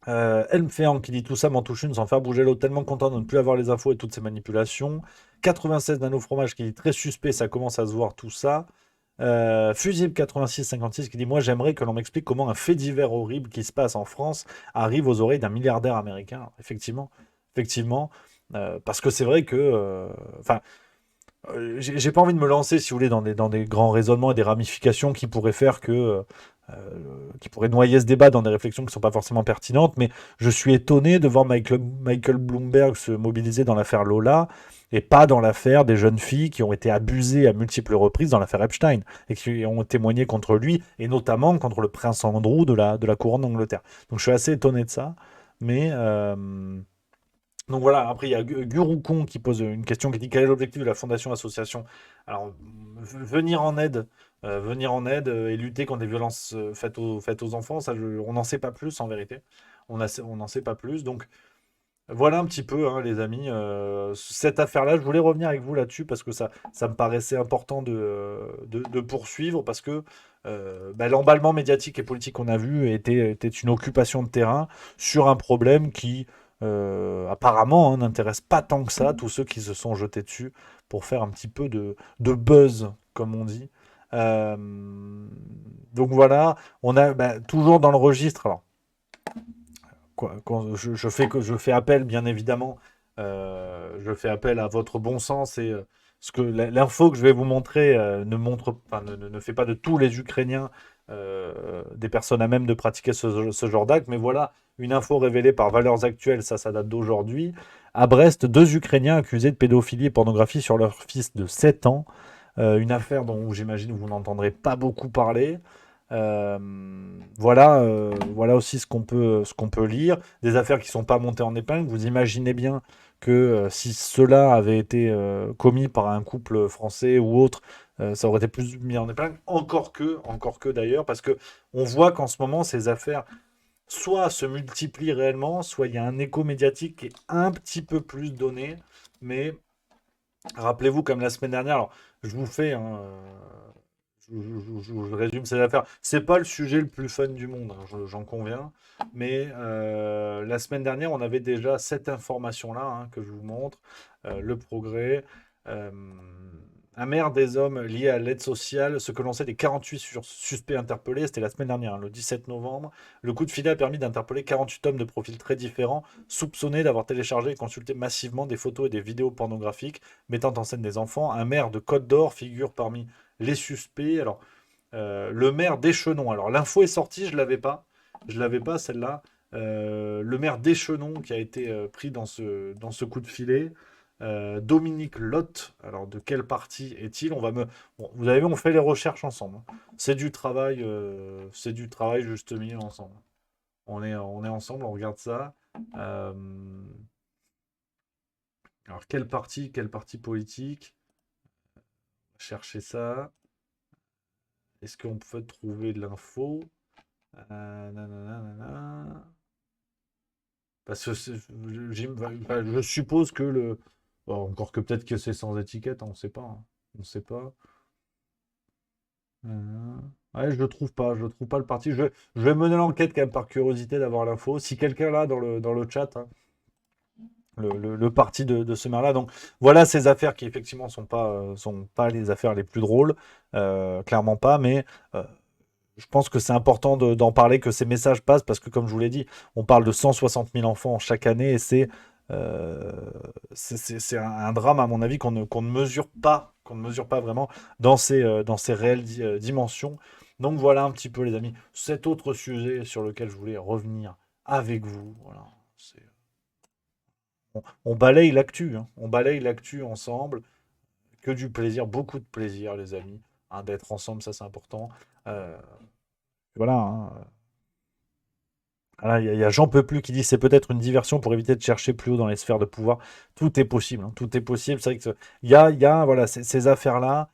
Elmféan qui dit tout ça m'en touche une sans faire bouger l'autre, tellement content de ne plus avoir les infos et toutes ces manipulations. 96 Nano Fromage qui dit très suspect, ça commence à se voir tout ça. Fusible 8656 qui dit moi j'aimerais que l'on m'explique comment un fait divers horrible qui se passe en France arrive aux oreilles d'un milliardaire américain. Alors, effectivement, parce que c'est vrai que j'ai pas envie de me lancer, si vous voulez, dans des grands raisonnements et des ramifications qui pourraient faire qui pourraient noyer ce débat dans des réflexions qui ne sont pas forcément pertinentes, mais je suis étonné de voir Michael Bloomberg se mobiliser dans l'affaire Lola et pas dans l'affaire des jeunes filles qui ont été abusées à multiples reprises dans l'affaire Epstein et qui ont témoigné contre lui, et notamment contre le prince Andrew de la couronne d'Angleterre. Donc je suis assez étonné de ça, mais... Donc voilà, après il y a Gurukon qui pose une question qui dit quel est l'objectif de la fondation association. Alors venir en aide et lutter contre les violences faites aux enfants, ça on n'en sait pas plus en vérité. On n'en sait pas plus. Donc voilà un petit peu les amis, cette affaire-là, je voulais revenir avec vous là-dessus parce que ça me paraissait important de poursuivre parce que l'emballement médiatique et politique qu'on a vu était une occupation de terrain sur un problème qui apparemment, hein, n'intéresse pas tant que ça tous ceux qui se sont jetés dessus pour faire un petit peu de buzz, comme on dit. Euh, donc voilà, on a toujours dans le registre. Alors, quand je fais appel, bien évidemment, je fais appel à votre bon sens et ce que l'info que je vais vous montrer ne fait pas de tous les Ukrainiens des personnes à même de pratiquer ce genre d'acte, mais voilà une info révélée par Valeurs Actuelles, ça date d'aujourd'hui. À Brest, 2 Ukrainiens accusés de pédophilie et pornographie sur leur fils de 7 ans. Une affaire dont j'imagine vous n'entendrez pas beaucoup parler. Euh, voilà aussi ce qu'on peut lire. Des affaires qui ne sont pas montées en épingle. Vous imaginez bien que si cela avait été commis par un couple français ou autre, ça aurait été plus mis en épingle. Encore que d'ailleurs, parce que on voit qu'en ce moment, ces affaires soit se multiplient réellement, soit il y a un écho médiatique qui est un petit peu plus donné. Mais rappelez-vous, comme la semaine dernière, alors je vous fais, hein, je résume ces affaires. C'est pas le sujet le plus fun du monde, hein, j'en conviens. Mais la semaine dernière, on avait déjà cette information-là hein, que je vous montre. Le progrès. euh, un maire des hommes lié à l'aide sociale, ce que l'on sait des 48 suspects interpellés, c'était la semaine dernière, hein, le 17 novembre. Le coup de filet a permis d'interpeller 48 hommes de profils très différents, soupçonnés d'avoir téléchargé et consulté massivement des photos et des vidéos pornographiques mettant en scène des enfants. Un maire de Côte d'Or figure parmi les suspects. Alors, le maire d'Échenon. Alors, l'info est sortie, je l'avais pas. Je l'avais pas, celle-là. Le maire d'Échenon qui a été pris dans ce coup de filet. Dominique Lotte. Alors, de quel parti est-il? Bon, vous avez vu, on fait les recherches ensemble. Hein. C'est du travail juste mis ensemble. On est ensemble, on regarde ça. Euh, alors, quel parti politique? Chercher ça. Est-ce qu'on peut trouver de l'info? Nanana. Parce que je suppose que bon, encore que peut-être que c'est sans étiquette, hein, on ne sait pas. Hein. On ne sait pas. Ouais, je trouve pas le parti. Je vais mener l'enquête quand même par curiosité d'avoir l'info. Si quelqu'un là dans le chat, hein, le parti de ce maire-là. Donc voilà ces affaires qui effectivement sont pas les affaires les plus drôles, clairement pas, mais je pense que c'est important d'en parler, que ces messages passent, parce que comme je vous l'ai dit, on parle de 160 000 enfants chaque année, et euh, c'est un drame, à mon avis, qu'on ne mesure pas, vraiment dans ses réelles dimensions. Donc voilà un petit peu, les amis, cet autre sujet sur lequel je voulais revenir avec vous. Voilà, on balaye l'actu, hein. On balaye l'actu ensemble. Que du plaisir, beaucoup de plaisir, les amis, hein, d'être ensemble, ça c'est important. Euh, voilà, hein. Voilà, il y a J'en peux plus qui dit c'est peut-être une diversion pour éviter de chercher plus haut dans les sphères de pouvoir. Tout est possible, hein, tout est possible. C'est vrai que voilà, ces affaires-là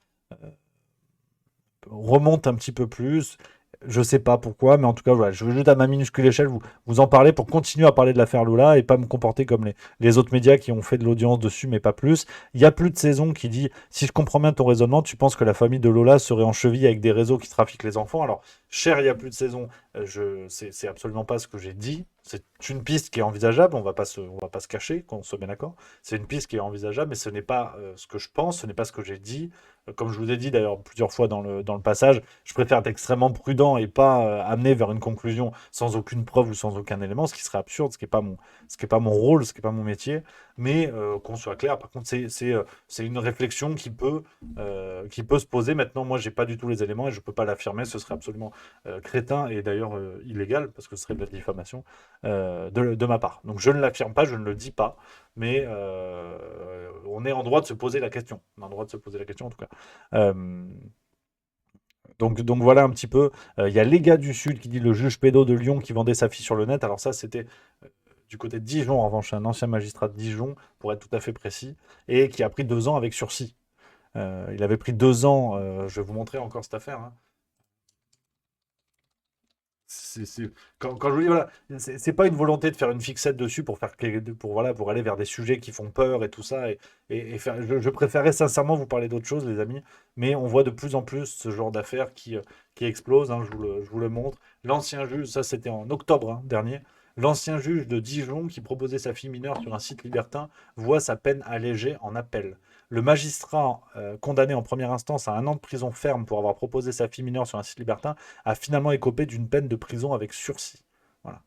remontent un petit peu plus. Je sais pas pourquoi, mais en tout cas, voilà, je veux juste à ma minuscule échelle vous en parler pour continuer à parler de l'affaire Lola et pas me comporter comme les autres médias qui ont fait de l'audience dessus, mais pas plus. Il y a plus de saison qui dit, si je comprends bien ton raisonnement, tu penses que la famille de Lola serait en cheville avec des réseaux qui trafiquent les enfants. Alors, cher, il y a plus de saison, c'est absolument pas ce que j'ai dit. C'est une piste qui est envisageable, on va pas se cacher, qu'on soit bien d'accord. C'est une piste qui est envisageable, mais ce n'est pas ce que je pense, ce n'est pas ce que j'ai dit. Comme je vous ai dit d'ailleurs plusieurs fois dans le passage, je préfère être extrêmement prudent et pas amener vers une conclusion sans aucune preuve ou sans aucun élément, ce qui serait absurde, ce qui est pas mon rôle, ce qui est pas mon métier. Mais qu'on soit clair, par contre, c'est une réflexion qui peut se poser. Maintenant, moi, j'ai pas du tout les éléments et je peux pas l'affirmer. Ce serait absolument crétin et d'ailleurs illégal parce que ce serait de la diffamation de ma part. Donc, je ne l'affirme pas, je ne le dis pas, mais on est en droit de se poser la question. On est en droit de se poser la question en tout cas. Euh, donc voilà un petit peu. Il y a les gars du Sud qui dit le juge pédo de Lyon qui vendait sa fille sur le net. Alors ça, c'était du côté de Dijon, en revanche, un ancien magistrat de Dijon, pour être tout à fait précis, et qui a pris 2 ans avec sursis. Il avait pris 2 ans, je vais vous montrer encore cette affaire. Hein. Quand je vous dis, voilà, c'est pas une volonté de faire une fixette dessus voilà, pour aller vers des sujets qui font peur et tout ça. Et faire, je préférais sincèrement vous parler d'autre chose, les amis. Mais on voit de plus en plus ce genre d'affaires qui explosent. Hein, je vous le montre. L'ancien juge, ça c'était en octobre hein, dernier. L'ancien juge de Dijon qui proposait sa fille mineure sur un site libertin voit sa peine allégée en appel. Le magistrat condamné en première instance à 1 an de prison ferme pour avoir proposé sa fille mineure sur un site libertin a finalement écopé d'une peine de prison avec sursis. Voilà.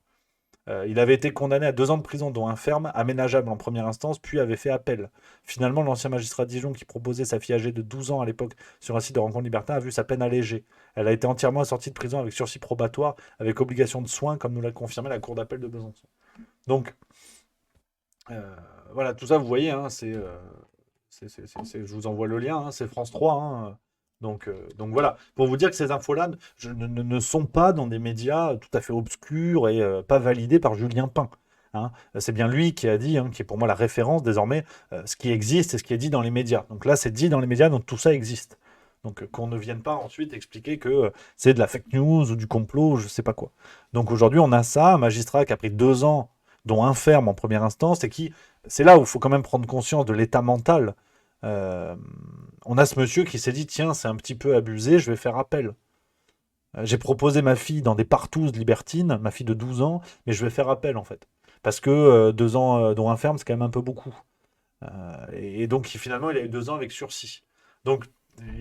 Il avait été condamné à 2 ans de prison, dont un ferme, aménageable en première instance, puis avait fait appel. Finalement, l'ancien magistrat de Dijon, qui proposait sa fille âgée de 12 ans à l'époque sur un site de rencontre libertin, a vu sa peine allégée. Elle a été entièrement assortie de prison avec sursis probatoire, avec obligation de soins, comme nous l'a confirmé la cour d'appel de Besançon. Donc, voilà, tout ça, vous voyez, hein, je vous envoie le lien, hein, c'est France 3. Hein. Donc voilà, pour vous dire que ces infos-là ne sont pas dans des médias tout à fait obscurs et pas validés par Julien Pain. Hein. C'est bien lui qui a dit, hein, qui est pour moi la référence désormais, ce qui existe et ce qui est dit dans les médias. Donc là, c'est dit dans les médias, donc tout ça existe. Donc qu'on ne vienne pas ensuite expliquer que c'est de la fake news ou du complot, je sais pas quoi. Donc aujourd'hui, on a ça, un magistrat qui a pris 2 ans, dont un ferme en première instance, et qui, c'est là où il faut quand même prendre conscience de l'état mental. On a ce monsieur qui s'est dit, tiens, c'est un petit peu abusé, je vais faire appel. J'ai proposé ma fille dans des partouzes libertines, ma fille de 12 ans, mais je vais faire appel en fait. Parce que 2 ans dont un ferme, c'est quand même un peu beaucoup. Et donc finalement, il a eu 2 ans avec sursis. Donc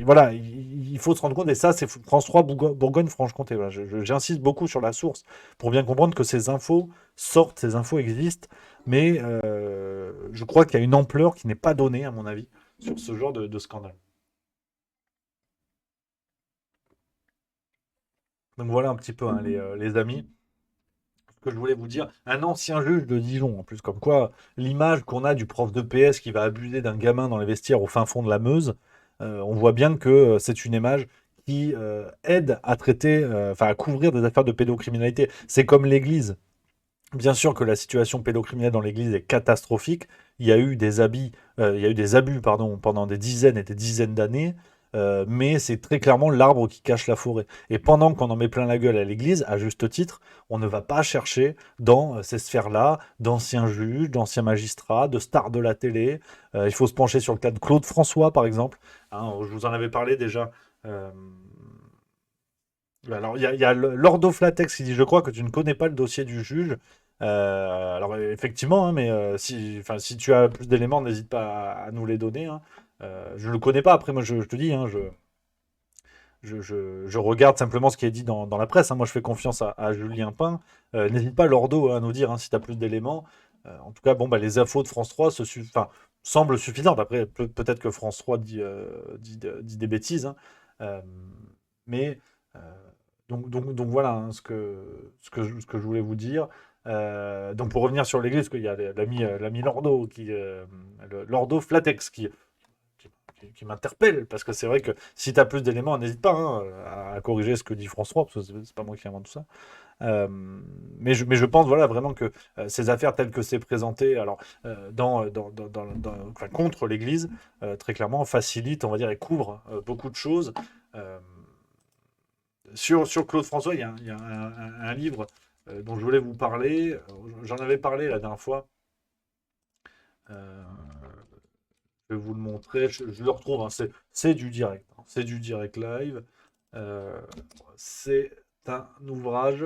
voilà, il faut se rendre compte, et ça, c'est France 3 Bourgogne-Franche-Comté. Voilà, j'insiste beaucoup sur la source pour bien comprendre que ces infos sortent, ces infos existent, mais je crois qu'il y a une ampleur qui n'est pas donnée, à mon avis, sur ce genre de scandale. Donc voilà un petit peu, hein, les amis, ce que je voulais vous dire. Un ancien juge de Dijon, en plus, comme quoi l'image qu'on a du prof de PS qui va abuser d'un gamin dans les vestiaires au fin fond de la Meuse, on voit bien que c'est une image qui aide à traiter, enfin à couvrir des affaires de pédocriminalité. C'est comme l'Église. Bien sûr que la situation pédocriminelle dans l'Église est catastrophique. Il y a eu des abus, pardon, pendant des dizaines et des dizaines d'années, mais c'est très clairement l'arbre qui cache la forêt. Et pendant qu'on en met plein la gueule à l'Église, à juste titre, on ne va pas chercher dans ces sphères-là d'anciens juges, d'anciens magistrats, de stars de la télé. Il faut se pencher sur le cas de Claude François, par exemple. Hein, je vous en avais parlé déjà. Alors, il y a Lordo Flatex qui dit, je crois que tu ne connais pas le dossier du juge. Alors effectivement, hein, mais si tu as plus d'éléments, n'hésite pas à nous les donner. Hein. Je ne le connais pas. Après, moi, je te dis, hein, je regarde simplement ce qui est dit dans la presse. Hein. Moi, je fais confiance à Julien Pain. N'hésite pas, Lordo, à nous dire, hein, si tu as plus d'éléments. En tout cas, bon, bah, les infos de France 3 semblent suffisantes. Après, peut-être que France 3 dit des bêtises. Hein. Mais donc voilà, hein, ce que je voulais vous dire. Donc pour revenir sur l'église, parce qu'il y a l'ami Lordo, Lordo Flatex qui m'interpelle, parce que c'est vrai que si tu as plus d'éléments, n'hésite pas, hein, à corriger ce que dit François, parce que c'est pas moi qui invente tout ça. Mais je pense voilà, vraiment que ces affaires telles que c'est présenté, alors enfin, contre l'Église, très clairement, facilite, on va dire, et couvre beaucoup de choses. Sur Claude François, il y a un livre dont je voulais vous parler. J'en avais parlé la dernière fois. Je vais vous le montrer. Je le retrouve. Hein. C'est du direct. Hein. C'est du direct live. C'est un ouvrage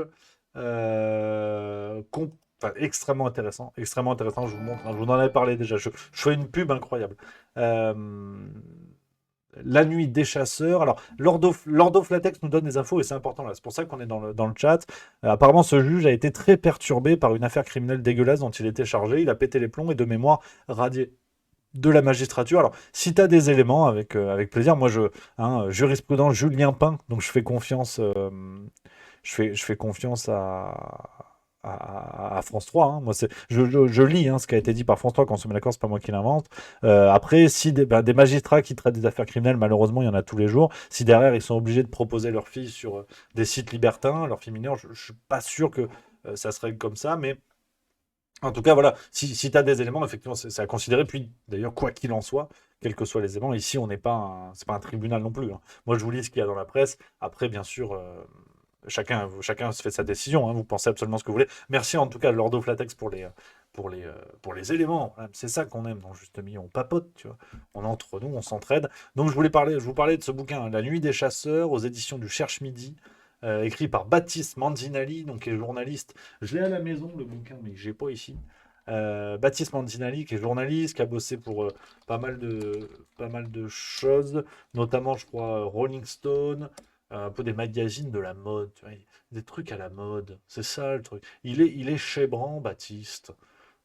extrêmement intéressant. Extrêmement intéressant. Je vous montre. Hein. Je vous en avais parlé déjà. Je fais une pub incroyable. La nuit des chasseurs. Alors, Lordo Flatex nous donne des infos et c'est important là. C'est pour ça qu'on est dans le chat. Apparemment, ce juge a été très perturbé par une affaire criminelle dégueulasse dont il était chargé. Il a pété les plombs et de mémoire radié de la magistrature. Alors, si tu as des éléments, avec plaisir. Moi, jurisprudent Julien Pain, donc je fais confiance. Je fais confiance à France 3. Hein. Moi, je lis ce qui a été dit par France 3 quand on se met d'accord, c'est pas moi qui l'invente. Après, si des magistrats qui traitent des affaires criminelles, malheureusement, il y en a tous les jours. Si derrière, ils sont obligés de proposer leurs filles sur des sites libertins, leurs filles mineures, je suis pas sûr que ça se règle comme ça, mais en tout cas, voilà, si tu as des éléments, effectivement, c'est à considérer. Puis, d'ailleurs, quoi qu'il en soit, quels que soient les éléments, ici, on n'est pas c'est pas un tribunal non plus. Hein. Moi, je vous lis ce qu'il y a dans la presse. Après, bien sûr, chacun se fait sa décision. Hein. Vous pensez absolument ce que vous voulez. Merci en tout cas, Lordo Flatex, pour les éléments. C'est ça qu'on aime dans Juste Milieu. On papote, tu vois. On est entre nous, on s'entraide. Donc, je vous parlais de ce bouquin, La Nuit des chasseurs, aux éditions du Cherche Midi. écrit par Baptiste Manzinali, donc qui est journaliste. Je l'ai à la maison, le bouquin, mais je l'ai pas ici. Baptiste Manzinali, qui est journaliste, qui a bossé pour pas mal de choses, notamment, je crois, Rolling Stone, un peu des magazines de la mode, tu vois, des trucs à la mode. C'est ça le truc. Il est chébrant, Baptiste.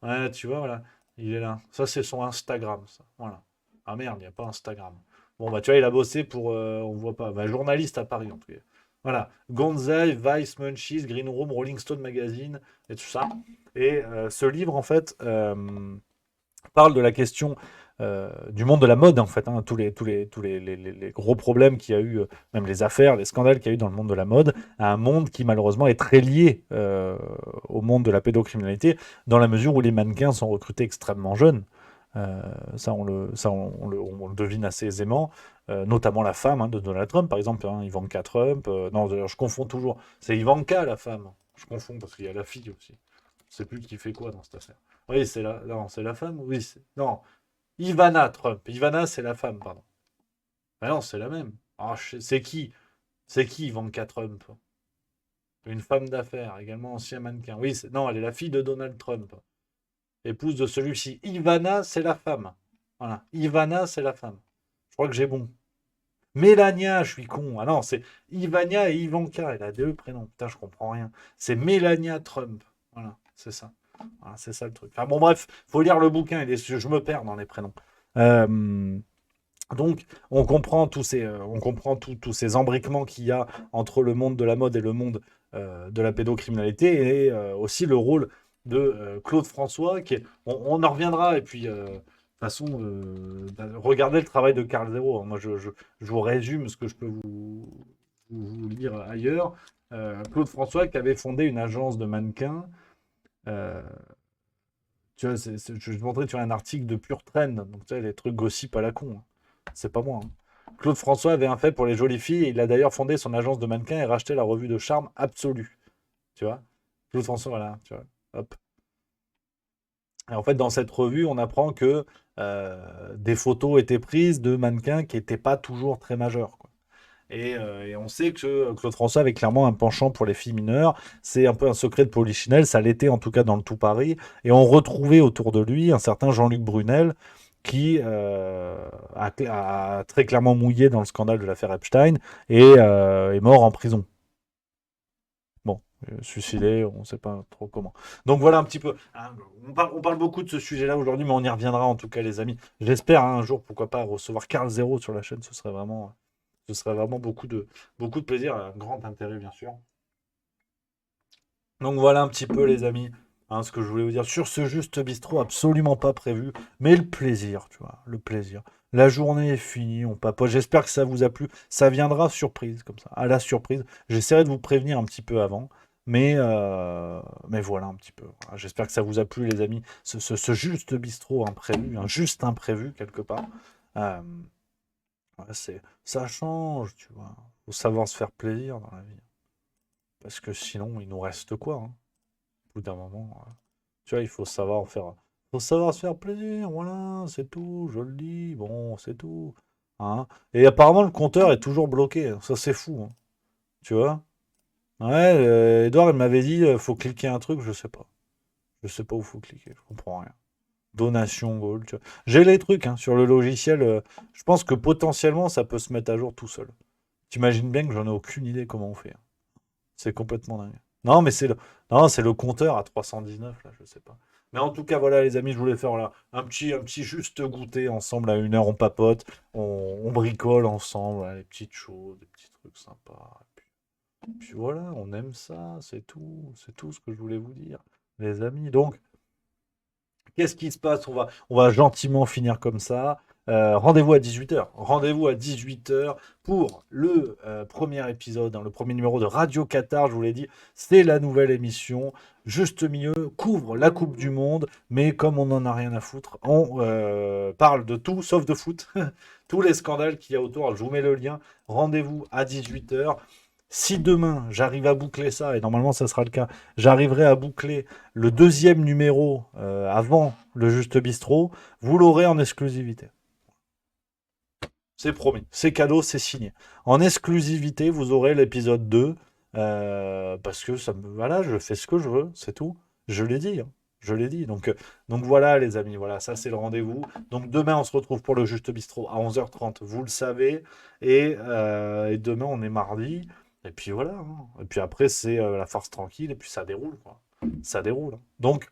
Ouais, tu vois, voilà. Il est là. Ça, c'est son Instagram, ça. Voilà. Ah merde, il n'y a pas Instagram. Bon, bah, tu vois, il a bossé pour. On voit pas. Bah, journaliste à Paris, en tout cas. Voilà. Gonzai, Vice, Munchies, Green Room, Rolling Stone Magazine, et tout ça. Et ce livre, en fait, parle de la question du monde de la mode, en fait, hein, tous les gros problèmes qu'il y a eu, même les affaires, les scandales qu'il y a eu dans le monde de la mode, à un monde qui malheureusement est très lié au monde de la pédocriminalité, dans la mesure où les mannequins sont recrutés extrêmement jeunes. On le devine assez aisément, notamment la femme, hein, de Donald Trump, par exemple, hein, Ivanka Trump. Non, d'ailleurs, je confonds toujours. C'est Ivanka, la femme. Je confonds parce qu'il y a la fille aussi. Je sais plus qui fait quoi dans cette affaire. Oui, non, c'est la femme. Oui, non, Ivana Trump. Ivana, c'est la femme, pardon. Ah non, c'est la même. Ah, c'est qui? C'est qui Ivanka Trump? Une femme d'affaires, également ancien mannequin. Oui, non, elle est la fille de Donald Trump. Épouse de celui-ci. Ivana, c'est la femme. Voilà. Ivana, c'est la femme. Je crois que j'ai bon. Mélania, je suis con. Ah non, c'est Ivania et Ivanka. Elle a deux prénoms. Putain, je comprends rien. C'est Mélania Trump. Voilà, c'est ça. Voilà, c'est ça le truc. Enfin bon, bref, faut lire le bouquin. Je me perds dans les prénoms. Donc, on comprend tous ces embriquements qu'il y a entre le monde de la mode et le monde de la pédocriminalité, et aussi le rôle de Claude François, on en reviendra, et puis, de toute façon, regardez le travail de Carl Zero. Hein. Moi, je vous résume ce que je peux vous lire ailleurs. Claude François, qui avait fondé une agence de mannequins. Tu vois, je vais te montrer, tu as un article de Pure Trend, donc tu sais, les trucs gossip à la con. Hein. C'est pas moi. Hein. Claude François avait un fait pour les jolies filles, et il a d'ailleurs fondé son agence de mannequins et racheté la revue de charme Absolue. Tu vois, Claude François, voilà, tu vois, hop. Et en fait, dans cette revue, on apprend que des photos étaient prises de mannequins qui n'étaient pas toujours très majeurs, quoi. Et on sait que Claude François avait clairement un penchant pour les filles mineures. C'est un peu un secret de Polichinelle, ça l'était en tout cas dans le tout Paris. Et on retrouvait autour de lui un certain Jean-Luc Brunel qui a très clairement mouillé dans le scandale de l'affaire Epstein et est mort en prison. Bon, suicidé, on ne sait pas trop comment. Donc voilà un petit peu. Hein, on parle beaucoup de ce sujet-là aujourd'hui, mais on y reviendra en tout cas, les amis. J'espère hein, un jour, pourquoi pas, recevoir Carl Zero sur la chaîne. Ce serait vraiment beaucoup de plaisir, un grand intérêt, bien sûr. Donc voilà un petit peu, les amis, hein, ce que je voulais vous dire sur ce Juste Bistrot, absolument pas prévu, mais le plaisir, tu vois, le plaisir. La journée est finie, on papote. J'espère que ça vous a plu. Ça viendra surprise, comme ça, à la surprise. J'essaierai de vous prévenir un petit peu avant, mais voilà un petit peu. Voilà. J'espère que ça vous a plu, les amis. Ce Juste Bistrot imprévu, un juste imprévu quelque part. Ouais, ça change, tu vois. Faut savoir se faire plaisir dans la vie. Parce que sinon, il nous reste quoi hein au bout d'un moment, tu vois, il faut savoir se faire plaisir, voilà, c'est tout, je le dis, bon, c'est tout. Hein. Et apparemment, le compteur est toujours bloqué, hein. Ça c'est fou, hein. Tu vois? Ouais, Edouard, il m'avait dit, faut cliquer un truc, je sais pas. Je sais pas où faut cliquer, je comprends rien. Donation, goal, tu vois. J'ai les trucs hein, sur le logiciel, je pense que potentiellement, ça peut se mettre à jour tout seul. T'imagines bien que j'en ai aucune idée comment on fait. Hein. C'est complètement dingue. Non, mais c'est le compteur à 319, là, je sais pas. Mais en tout cas, voilà, les amis, je voulais faire voilà, un petit juste goûter ensemble à 1 heure, on papote, on bricole ensemble, voilà, les petites choses, des petits trucs sympas. Puis voilà, on aime ça, c'est tout ce que je voulais vous dire, les amis. Donc, qu'est-ce qui se passe? On va gentiment finir comme ça. Rendez-vous à 18h. Rendez-vous à 18h pour le premier épisode, hein, le premier numéro de Radio Qatar, je vous l'ai dit. C'est la nouvelle émission. Juste Milieu couvre la Coupe du Monde, mais comme on n'en a rien à foutre, on parle de tout sauf de foot. Tous les scandales qu'il y a autour. Je vous mets le lien. Rendez-vous à 18h. Si demain, j'arrive à boucler ça, et normalement ça sera le cas, j'arriverai à boucler le deuxième numéro avant le Juste Bistrot, vous l'aurez en exclusivité. C'est promis, c'est cadeau, c'est signé. En exclusivité, vous aurez l'épisode 2 Parce que voilà, je fais ce que je veux, c'est tout. Je l'ai dit, hein. Je l'ai dit. Donc voilà, les amis, voilà, ça c'est le rendez-vous. Donc demain, on se retrouve pour le Juste Bistrot à 11h30, vous le savez. Et demain, on est mardi. Et puis voilà, hein. Et puis après, c'est la farce tranquille. Et puis ça déroule, quoi. Ça déroule, hein. Donc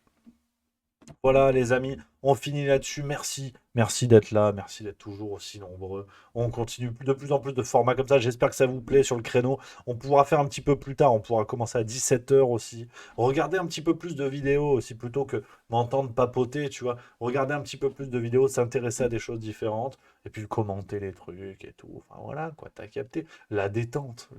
voilà, les amis, on finit là-dessus. Merci, merci d'être là, merci d'être toujours aussi nombreux. On continue de plus en plus de formats comme ça. J'espère que ça vous plaît sur le créneau. On pourra faire un petit peu plus tard. On pourra commencer à 17h aussi. Regardez un petit peu plus de vidéos aussi plutôt que m'entendre papoter, tu vois. Regardez un petit peu plus de vidéos, s'intéresser à des choses différentes et puis commenter les trucs et tout. Enfin voilà, quoi, t'as capté. La détente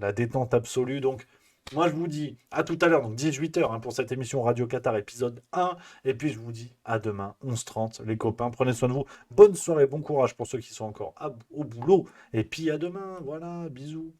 absolue. Donc, moi, je vous dis à tout à l'heure, donc 18h pour cette émission Radio Qatar épisode 1. Et puis, je vous dis à demain, 11h30, les copains. Prenez soin de vous. Bonne soirée, bon courage pour ceux qui sont encore au boulot. Et puis, à demain. Voilà, bisous.